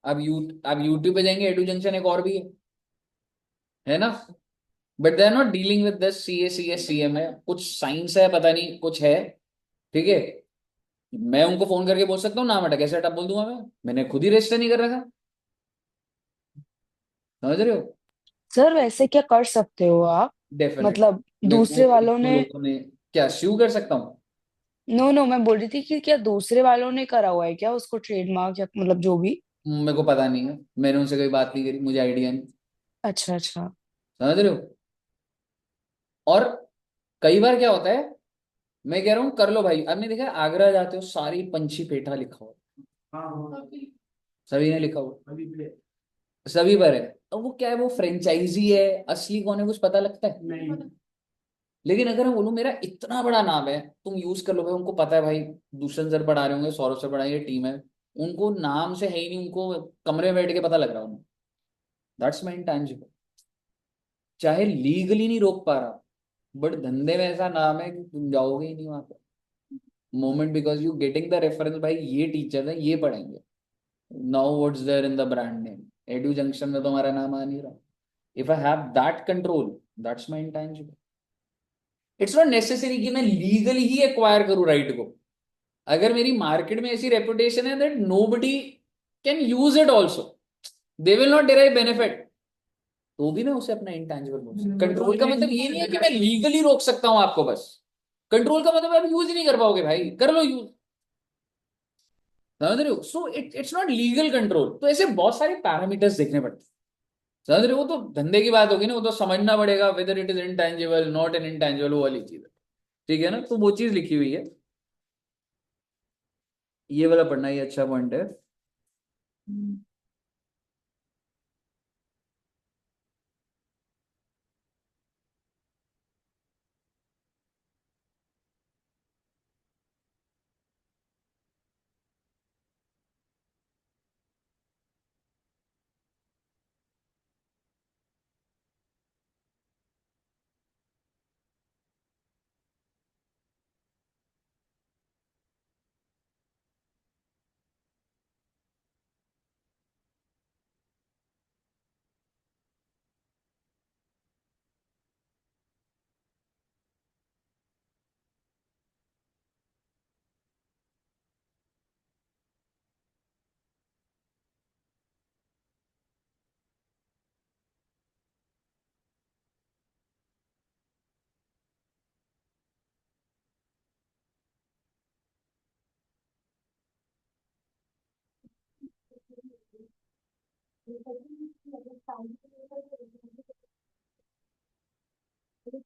अब यूट्यूब पे जाएंगे, एडू जंक्शन एक और भी है ना? But they are not dealing with this, C M है, कुछ साइंस है, पता नहीं कुछ है। ठीक है, मैं उनको फोन करके बोल सकता हूँ नाम हटा, कैसे हटा बोल दूंगा मैंने खुद ही रजिस्टर नहीं कर रखा। समझ रहे हो? सर वैसे क्या कर सकते हो आप? डेफिनेट, मतलब मेरे को दूसरे एक वालों दो ने। लोगों ने, क्या स्यू कर सकता हूँ? नो नो, मैं बोल रही थी कि क्या दूसरे वालों ने करा हुआ है क्या उसको, ट्रेडमार्क या मतलब जो भी। मेरे को पता नहीं है, मैंने उनसे कोई बात नहीं करी, मुझे आइडिया नहीं। अच्छा अच्छा। समझ रहे हो? और कई बार क्या होता है, मैं कह रहा हूँ कर लो भाई। आपने देखा है, आगरा जाते हो सारी पंछी पेठा लिखा हो, हाँ हाँ सभी ने लिखा हो, अभी भी सभी पर है। अब वो क्या है, वो फ्रेंचाइजी है, असली कौन है कुछ पता लगता है? नहीं। लेकिन अगर मैं बोलूं मेरा इतना बड़ा नाम है, तुम यूज कर लो भाई, उनको पता है भाई दूषण सर पढ़ा रहे होंगे, सौरभ सर पढ़ा ये टीम है, उनको नाम से है ही नहीं, उनको कमरे में बैठ के पता लग रहा उन्हें। That's my intangible. चाहे लीगली नहीं रोक पा रहा, बट धंधे में ऐसा नाम है कि तुम जाओगे ही नहीं वहां पर moment, because you getting the reference भाई, ये टीचर है ये पढ़ाएंगे। Now what's there in the brand name, Edu Junction में तो हमारा नाम आ नहीं रहा। If I have that control, that's my intangible. It's not necessary कि मैं लीगली ही एक्वायर करूं राइट को। अगर मेरी मार्केट में ऐसी रेपुटेशन है that nobody can use it also, they will not derive benefit, तो भी मैं उसे अपना इंटेंजिबल बोल सकता। कंट्रोल का मतलब ये नहीं है कि मैं लीगली रोक सकता हूं आपको, बस कंट्रोल का मतलब आप यूज ही नहीं कर पाओगे भाई, कर लो यूज। समझ रहे हो? So it's not legal control. तो ऐसे बहुत सारे पैरामीटर्स देखने पड़ते हैं। समझ रहे हो? वो तो धंधे की बात होगी ना, वो तो समझना पड़ेगा weather it is intangible not an intangible, वो वाली चीज है। ठीक है ना? तो वो चीज लिखी हुई है, ये वाला पढ़ना ही अच्छा पॉइंट है।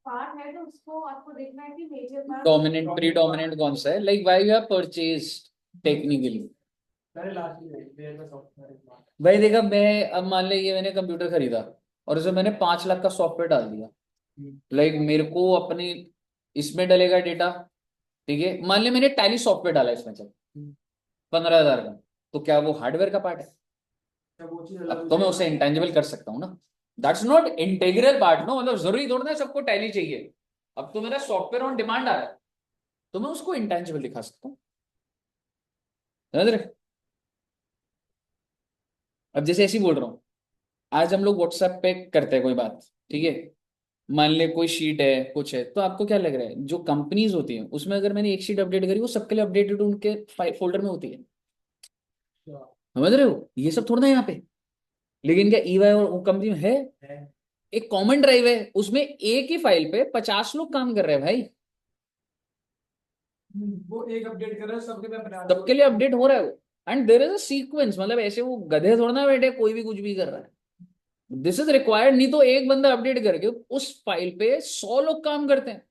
पार्ट है तो उसको आपको देखना है कि major part dominant predominant कौन सा है, like why you have purchase technically. पहले लास्ट में देर में सॉफ्टवेयर भाई देखा, मैं अब मान ले ये मैंने कंप्यूटर खरीदा और उसमें मैंने 5 लाख का सॉफ्टवेयर डाल दिया, लाइक मेरे को अपने इसमें डलेगा डेटा। ठीक है, मान ले मैंने टैली सॉफ्टवेयर डाला इसमें, चल 15,000 का, तो क्या वो हार्डवेयर का पार्ट है? वो चीज अब तो मैं उसे इंटेंजिबल कर सकता हूँ ना, that's not integral part. No, मतलब जरूरी थोड़ा ना सबको टैली चाहिए। अब तो मेरा सॉफ्टवेयर ऑन डिमांड आ रहा है, तो मैं उसको इंटेंजिबल दिखा सकता हूँ। समझ रहे? अब जैसे ऐसे ही बोल रहा हूँ, आज हम लोग व्हाट्सएप पे करते हैं कोई बात, ठीक है, मान ले कोई शीट है कुछ है, तो आपको क्या लग रहा है जो कंपनीज होती हैं उसमें अगर मैंने एक शीट अपडेट करी वो सबके लिए अपडेटेड उनके फोल्डर में होती है। समझ रहे हो? ये सब थोड़ा ना यहाँ पे। लेकिन क्या ईवाई और कंपनी में है? एक कॉमन ड्राइव है, उसमें एक ही फाइल पे 50 लोग काम कर रहे हैं भाई, वो एक अपडेट कर रहा है सबके में बना सबके लिए अपडेट हो रहा है वो। And there is a sequence, मतलब ऐसे वो गधे थोड़ा ना बैठे कोई भी कुछ भी कर रहा है। दिस इज रिक्वायर्ड, नहीं तो एक बंदा अपडेट करके उस फाइल पे 100 लोग काम करते हैं।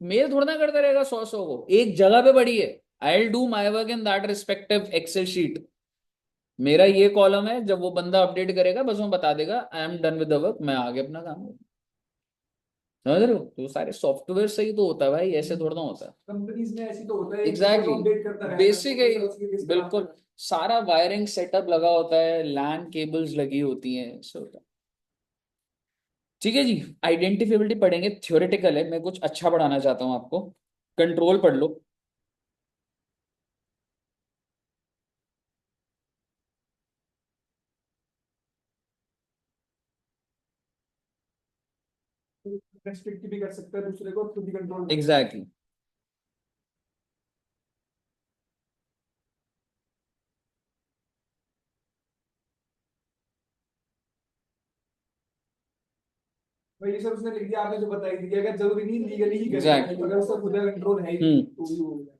मेल थोड़ा ना करता रहेगा 100 को एक जगह पे पड़ी है। I will do my work in that respective excel sheet. मेरा ये कॉलम है, जब वो बंदा अपडेट करेगा बस वो बता देगा I am done with the work, मैं आगे अपना काम करूँ। समझ रहे हो? तो सारे सॉफ्टवेयर से ही तो होता है भाई, ऐसे थोड़ा ना होता है। कंपनीज में ऐसी तो होता है एग्जैक्टली, अपडेट करता रहता है बेसिक है तो उसकी किस तरह बिल्कुल। सारा वायरिंग सेटअप लगा होता है, लैन केबल्स लगी होती हैं, ऐसे होता है। ठीक है जी, आइडेंटिफिकेबिलिटी पढ़ेंगे, थ्योरेटिकल है, मैं कुछ अच्छा पढ़ाना चाहता हूँ आपको। कंट्रोल पढ़ लो। रेस्ट्रिक्ट भी कर सकता है दूसरे को, खुद ही कंट्रोल एग्जैक्टली। भाई ये सब उसने लिख दिया, आपने जो बताई थी अगर जरूरी नहीं लीगली ही करेगा, Exactly. अगर उसका खुद का कंट्रोल है ही हम्म। तो भी होगा।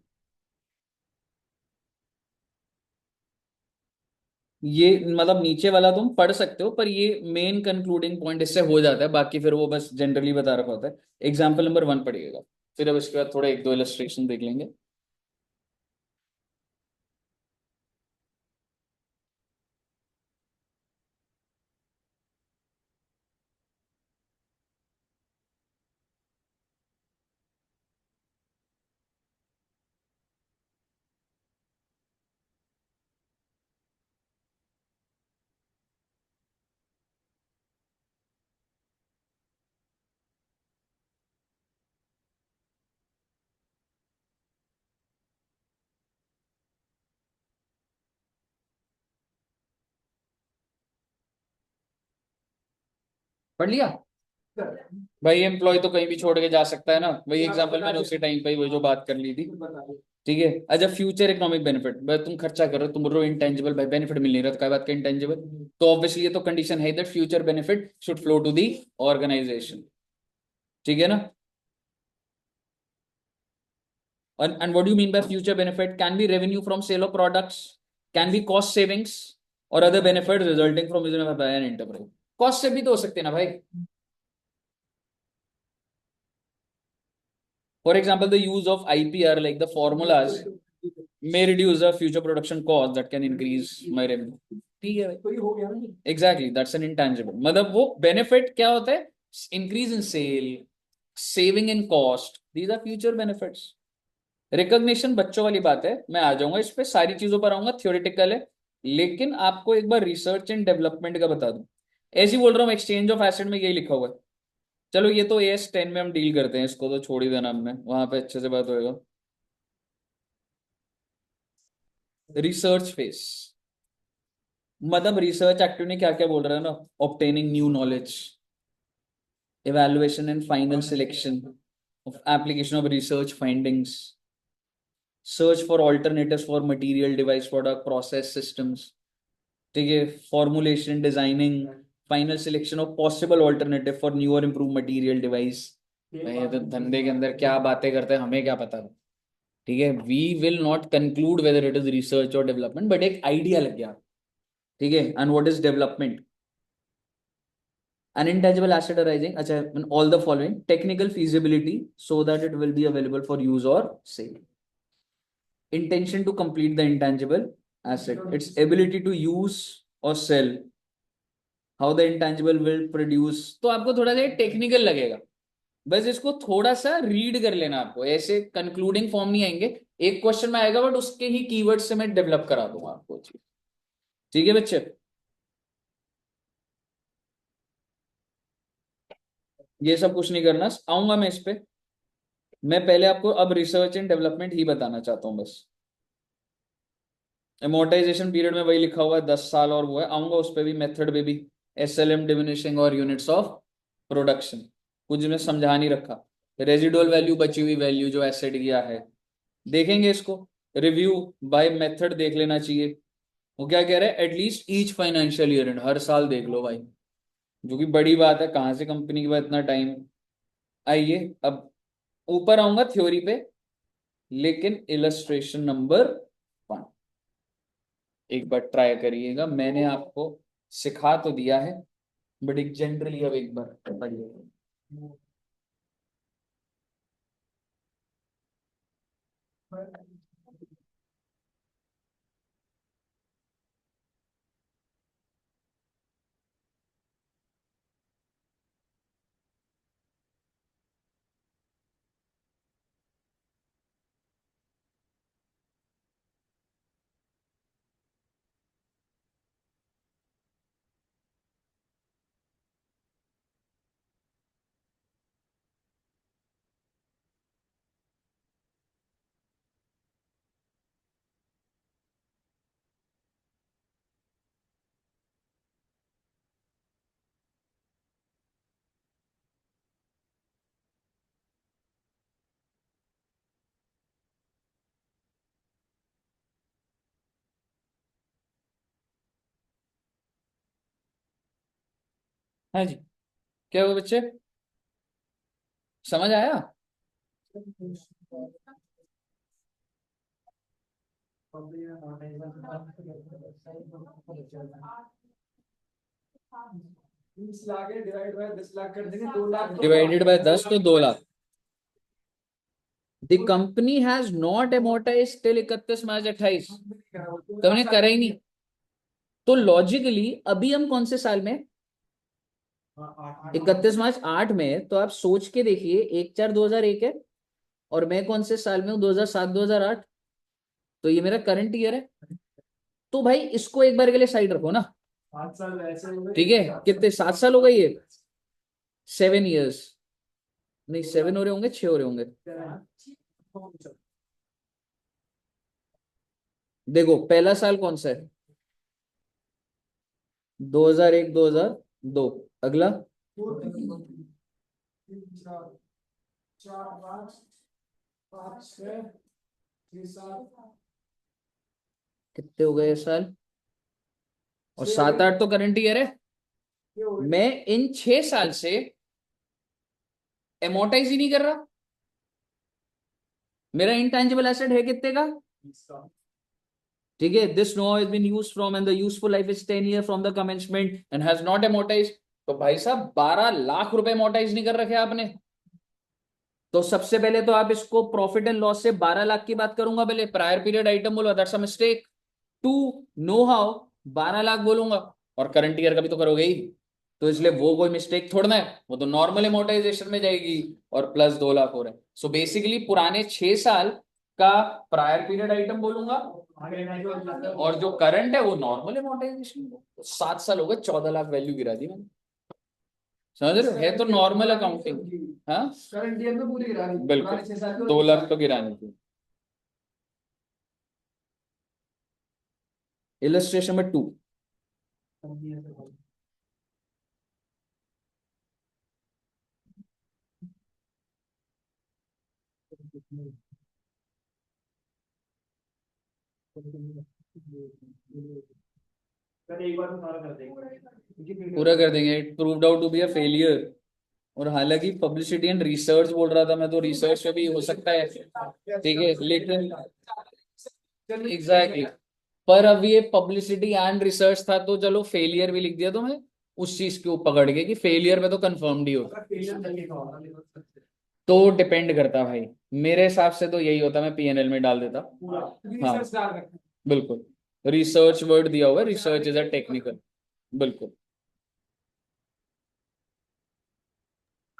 ये मतलब नीचे वाला तुम पढ़ सकते हो, पर ये मेन कंक्लूडिंग पॉइंट इससे हो जाता है, बाकी फिर वो बस जनरली बता रखा होता है। एग्जाम्पल नंबर 1 पढ़िएगा। फिर अब इसके बाद थोड़ा एक दो इलस्ट्रेशन देख लेंगे। पढ़ लिया भाई। एम्प्लॉय तो कहीं भी छोड़ के जा सकता है ना, वही एग्जांपल मैंने उसी टाइम पे ही वही जो बात कर ली थी। ठीक है, अच्छा फ्यूचर इकोनॉमिक बेनिफिट, भाई तुम खर्चा कर रहे हो, तुम बोल रहे हो इंटेंजिबल, भाई बेनिफिट मिल नहीं रहा, तो क्या बात का इंटेंजिबल, तो ऑब्वियसली ये तो कंडीशन है that future benefit should flow to the organisation. ठीक है ना। And what do you mean by future benefit? Can be revenue from sale of products, can be cost savings or other benefits resulting from using by an enterprise. Cost से भी तो हो सकते हैं ना भाई. For example, the use of IPR like the formulas may reduce the future production cost that can increase my revenue. ठीक है भाई. Exactly, that's an intangible. मतलब वो benefit क्या होता है? Increase in sale, saving in cost. These are future benefits. Recognition बच्चों वाली बात है, मैं आ जाऊंगा इस पे, सारी चीजों पर आऊंगा, थ्योरेटिकल है। लेकिन आपको एक बार रिसर्च एंड डेवलपमेंट का बता दूं, ऐसे ही बोल रहा हूँ, एक्सचेंज ऑफ एसेट में यही लिखा हुआ है। चलो ये तो AS10 में हम डील करते हैं, इसको तो छोड़ ही देना, हमने वहां पे अच्छे से बात होएगा। रिसर्च फेस मतलब रिसर्च एक्टिव ने क्या क्या बोल रहा है ना, obtaining new knowledge, evaluation and final selection of application of research findings, search for alternatives for material, device, product, process, systems. ठीक है, formulation, designing, final selection of possible alternative for new और इम्प्रूव मटेरियल डिवाइस। भाई तो धंधे के अंदर क्या बातें करते हैं हमें क्या पता। ठीक है, we will not conclude whether it is research और डेवलपमेंट, बट एक आइडिया लग गया। ठीक है, and what is development? an intangible asset arising, अच्छा, all the following: technical feasibility so that it will be available for use or sale, intention to complete the intangible asset, its ability to use or sell, how the intangible will produce. तो आपको थोड़ा सा technical लगेगा, बस इसको थोड़ा सा read कर लेना, आपको ऐसे कंक्लूडिंग फॉर्म नहीं आएंगे, एक क्वेश्चन में आएगा बट उसके ही कीवर्ड से मैं डेवलप करा दूंगा आपको। ठीक है बच्चे, ये सब कुछ नहीं करना, आऊंगा मैं इस पे। मैं पहले आपको अब रिसर्च एंड डेवलपमेंट ही बताना चाहता हूँ बस। एमोर्टाइजेशन पीरियड में वही लिखा हुआ है 10 साल, और वो है, आऊंगा उस पर भी, मेथड पे भी, SLM डिमिनिशिंग और यूनिट्स ऑफ प्रोडक्शन, कुछ में समझा नहीं रखा। रेजिडुअल वैल्यू, बची हुई वैल्यू जो एसेट गया है, देखेंगे इसको। रिव्यू बाय मेथड देख लेना चाहिए। वो क्या कह रहे हैं, at least each financial year end, हर साल देख लो भाई, जो कि बड़ी बात है, कहां से कंपनी के पास इतना टाइम। आइए अब ऊपर आऊंगा थ्योरी पे, लेकिन इलस्ट्रेशन नंबर 1 एक बार ट्राई करिएगा, मैंने आपको सिखा तो दिया है, बट एक जनरली अब एक बार पढ़िएगा। हाँ जी, क्या हुआ बच्चे, समझ आया? $20 लाख है, डिवाइड बाय 10 लाख कर देंगे, 2 लाख तो डिवाइडेड बाय 10 तो 2 lakh. The company has not amortise till 31 मार्च 28। तो हमने करा ही नहीं। तो लॉजिकली अभी हम कौन से साल में, 31 मार्च 8 में। तो आप सोच के देखिए 1/4/2001 है, और मैं कौन से साल में हूँ, 2007-2008। तो ये मेरा करंट ईयर है। तो भाई इसको एक बार के लिए साइड रखो ना। 5 साल वैसे हो गए। ठीक है, कितने 7 साल हो गए ये, 7 years। नहीं 7 हो रहे होंगे, 6 हो रहे होंगे। देखो पहला साल कौन सा है, 2001-2002। अगला 4-5-6-7 कितने हो गए ये साल, और 7-8 तो करंट ईयर है। मैं इन 6 साल से एमोटाइज ही नहीं कर रहा। मेरा इंटेंजिबल एसेट है कितने का, ठीक है। This no has been used from and the useful life is 10 years from the commencement and has not amortise. तो भाई साहब 12 लाख रुपए एमोटाइज नहीं कर रखे आपने। तो सबसे पहले तो आप इसको प्रॉफिट एंड लॉस से 12 लाख की बात करूंगा, पहले प्रायर पीरियड आइटम बोलो, that's a mistake. To know how 12 lakh बोलूंगा, और करंट ईयर का भी तो करोगे ही। तो इसलिए वो कोई मिस्टेक थोड़ा ना है, वो तो नॉर्मल एमोटाइजेशन में जाएगी, और प्लस 2 लाख हो रहे हैं। सो बेसिकली पुराने 6 साल का प्रायर पीरियड आइटम बोलूंगा, और जो करंट है वो नॉर्मल एमोटाइजेशन। 7 साल हो गए, 14 लाख वैल्यू गिरा दी मैंने। समझ रहे हो, है तो नॉर्मल अकाउंटिंग। हाँ करंट ईयर में पूरी गिरानी बिल्कुल, 2 लाख तो गिरानी थी। इलस्ट्रेशन में 2। एक बार में सारा कर देंगे। पूरा कर देंगे। It proved out to be a failure. और हालांकि पब्लिसिटी एंड रिसर्च बोल रहा था मैं, तो रिसर्च में भी हो सकता है, ठीक है, लेकिन एग्जैक्टली पर अब ये पब्लिसिटी एंड रिसर्च था, तो चलो फेलियर भी लिख दिया। तो मैं उस चीज को पकड़ के कि फेलियर में तो कंफर्म्ड ही होता। तो डिपेंड करता भाई, मेरे हिसाब से तो यही होता, मैं पीएनएल में डाल देता। हाँ बिल्कुल, रिसर्च वर्ड दिया हुआ है, रिसर्च इज अ टेक्निकल। बिल्कुल।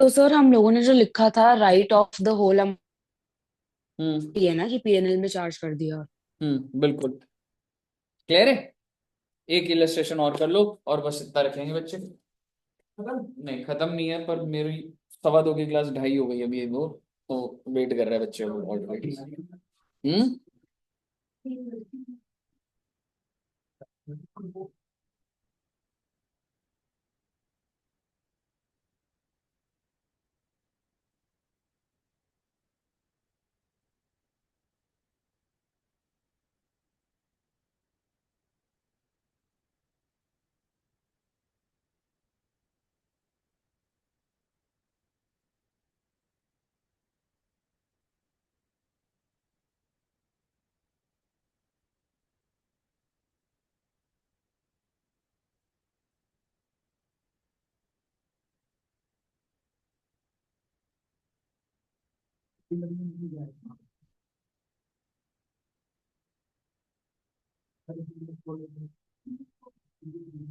तो सर हम लोगों ने जो लिखा था राइट ऑफ द होल हम्म है ना, कि पीएनएल में चार्ज कर दिया। बिल्कुल क्लियर है। एक इलस्ट्रेशन और कर लो, और बस इतना रखेंगे बच्चे। खत्म नहीं, खत्म नहीं है, पर मेरी 2:15 की क्लास 2:30 हो गई अभी वो। तो वेट कर रहा है बच्चे ऑलरेडी। हम्म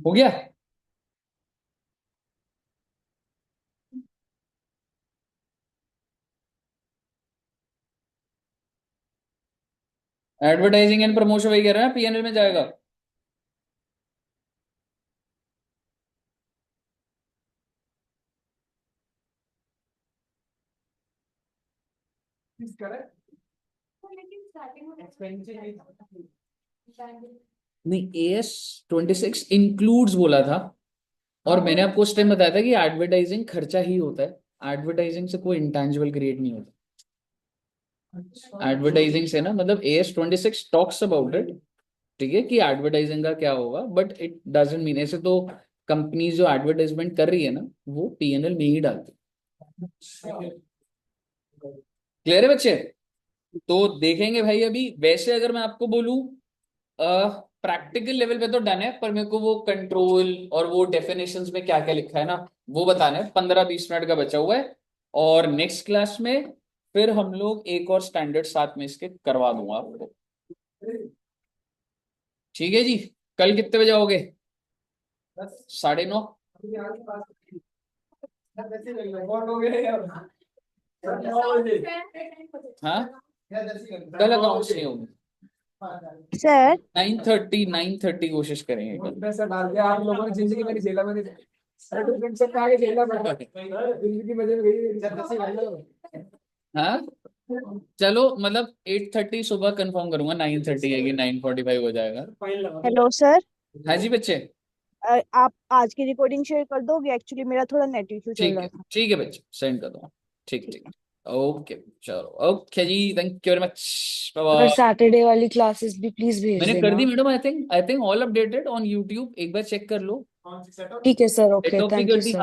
हो गया। एडवर्टाइजिंग एंड प्रमोशन वही कह रहा है, पीएनएल में जाएगा। तो लेकिन स्टार्टिंग में नहीं, AS-26 इंक्लूड्स बोला था, और मैंने आपको उस टाइम बताया था कि एडवर्टाइजिंग खर्चा ही होता है। एडवर्टाइजिंग से कोई इंटेंजिबल क्रिएट नहीं होता। एडवर्टाइजिंग से ना मतलब AS-26 टॉक्स अबाउट इट, ठीक है, कि एडवर्टाइजिंग का क्या होगा, बट इट डजंट मीन ऐसे तो कंपनी जो एडवर्टाइजमेंट कर रही है ना, वो पीएनएल में ही डालती है। क्लियर है बच्चे। तो देखेंगे भाई अभी। वैसे अगर मैं आपको बोलूं प्रैक्टिकल लेवल पे तो डन है, पर मेरे को वो कंट्रोल और वो डेफिनेशंस में क्या क्या लिखा है ना, वो बताना है। 15-20 मिनट का बचा हुआ है, और नेक्स्ट क्लास में फिर हम लोग एक और स्टैंडर्ड साथ में इसके करवा दूंगा आपको। ठीक है जी, कल कितने बजे आओगे? 9:30। हाँ, कल अकाउंट्स नहीं होगी। सर 9:30 कोशिश करेंगे कल। पैसा डाल दिया आप लोगों ने, जिंदगी मेरी झेला मैंने, सर्टिफिकेट से आगे झेलना पड़ा, जिंदगी मजे में गई। हाँ चलो, मतलब 8:30 सुबह कंफर्म करूंगा, 9:30 है कि 9:45 हो जाएगा। हेलो सर, हाँ जी बच्चे, आप आज की रिकॉर्डिंग शेयर कर दोगे? एक्चुअली मेरा थोड़ा नेट इशू चल ठीक रहा है था। ठीक है बच्चे, सेंड कर दूंगा। ठीक ठीक, ओके चलो, ओके जी, thank you very much, bye और बाय। सैटरडे वाली क्लासेस भी प्लीज भेज मैंने कर दी देना। Madam, I think all updated on YouTube, एक बार चेक कर लो। ठीक है सर, ओके, सेट ऑफ भी थैंक कर यू दी। सर।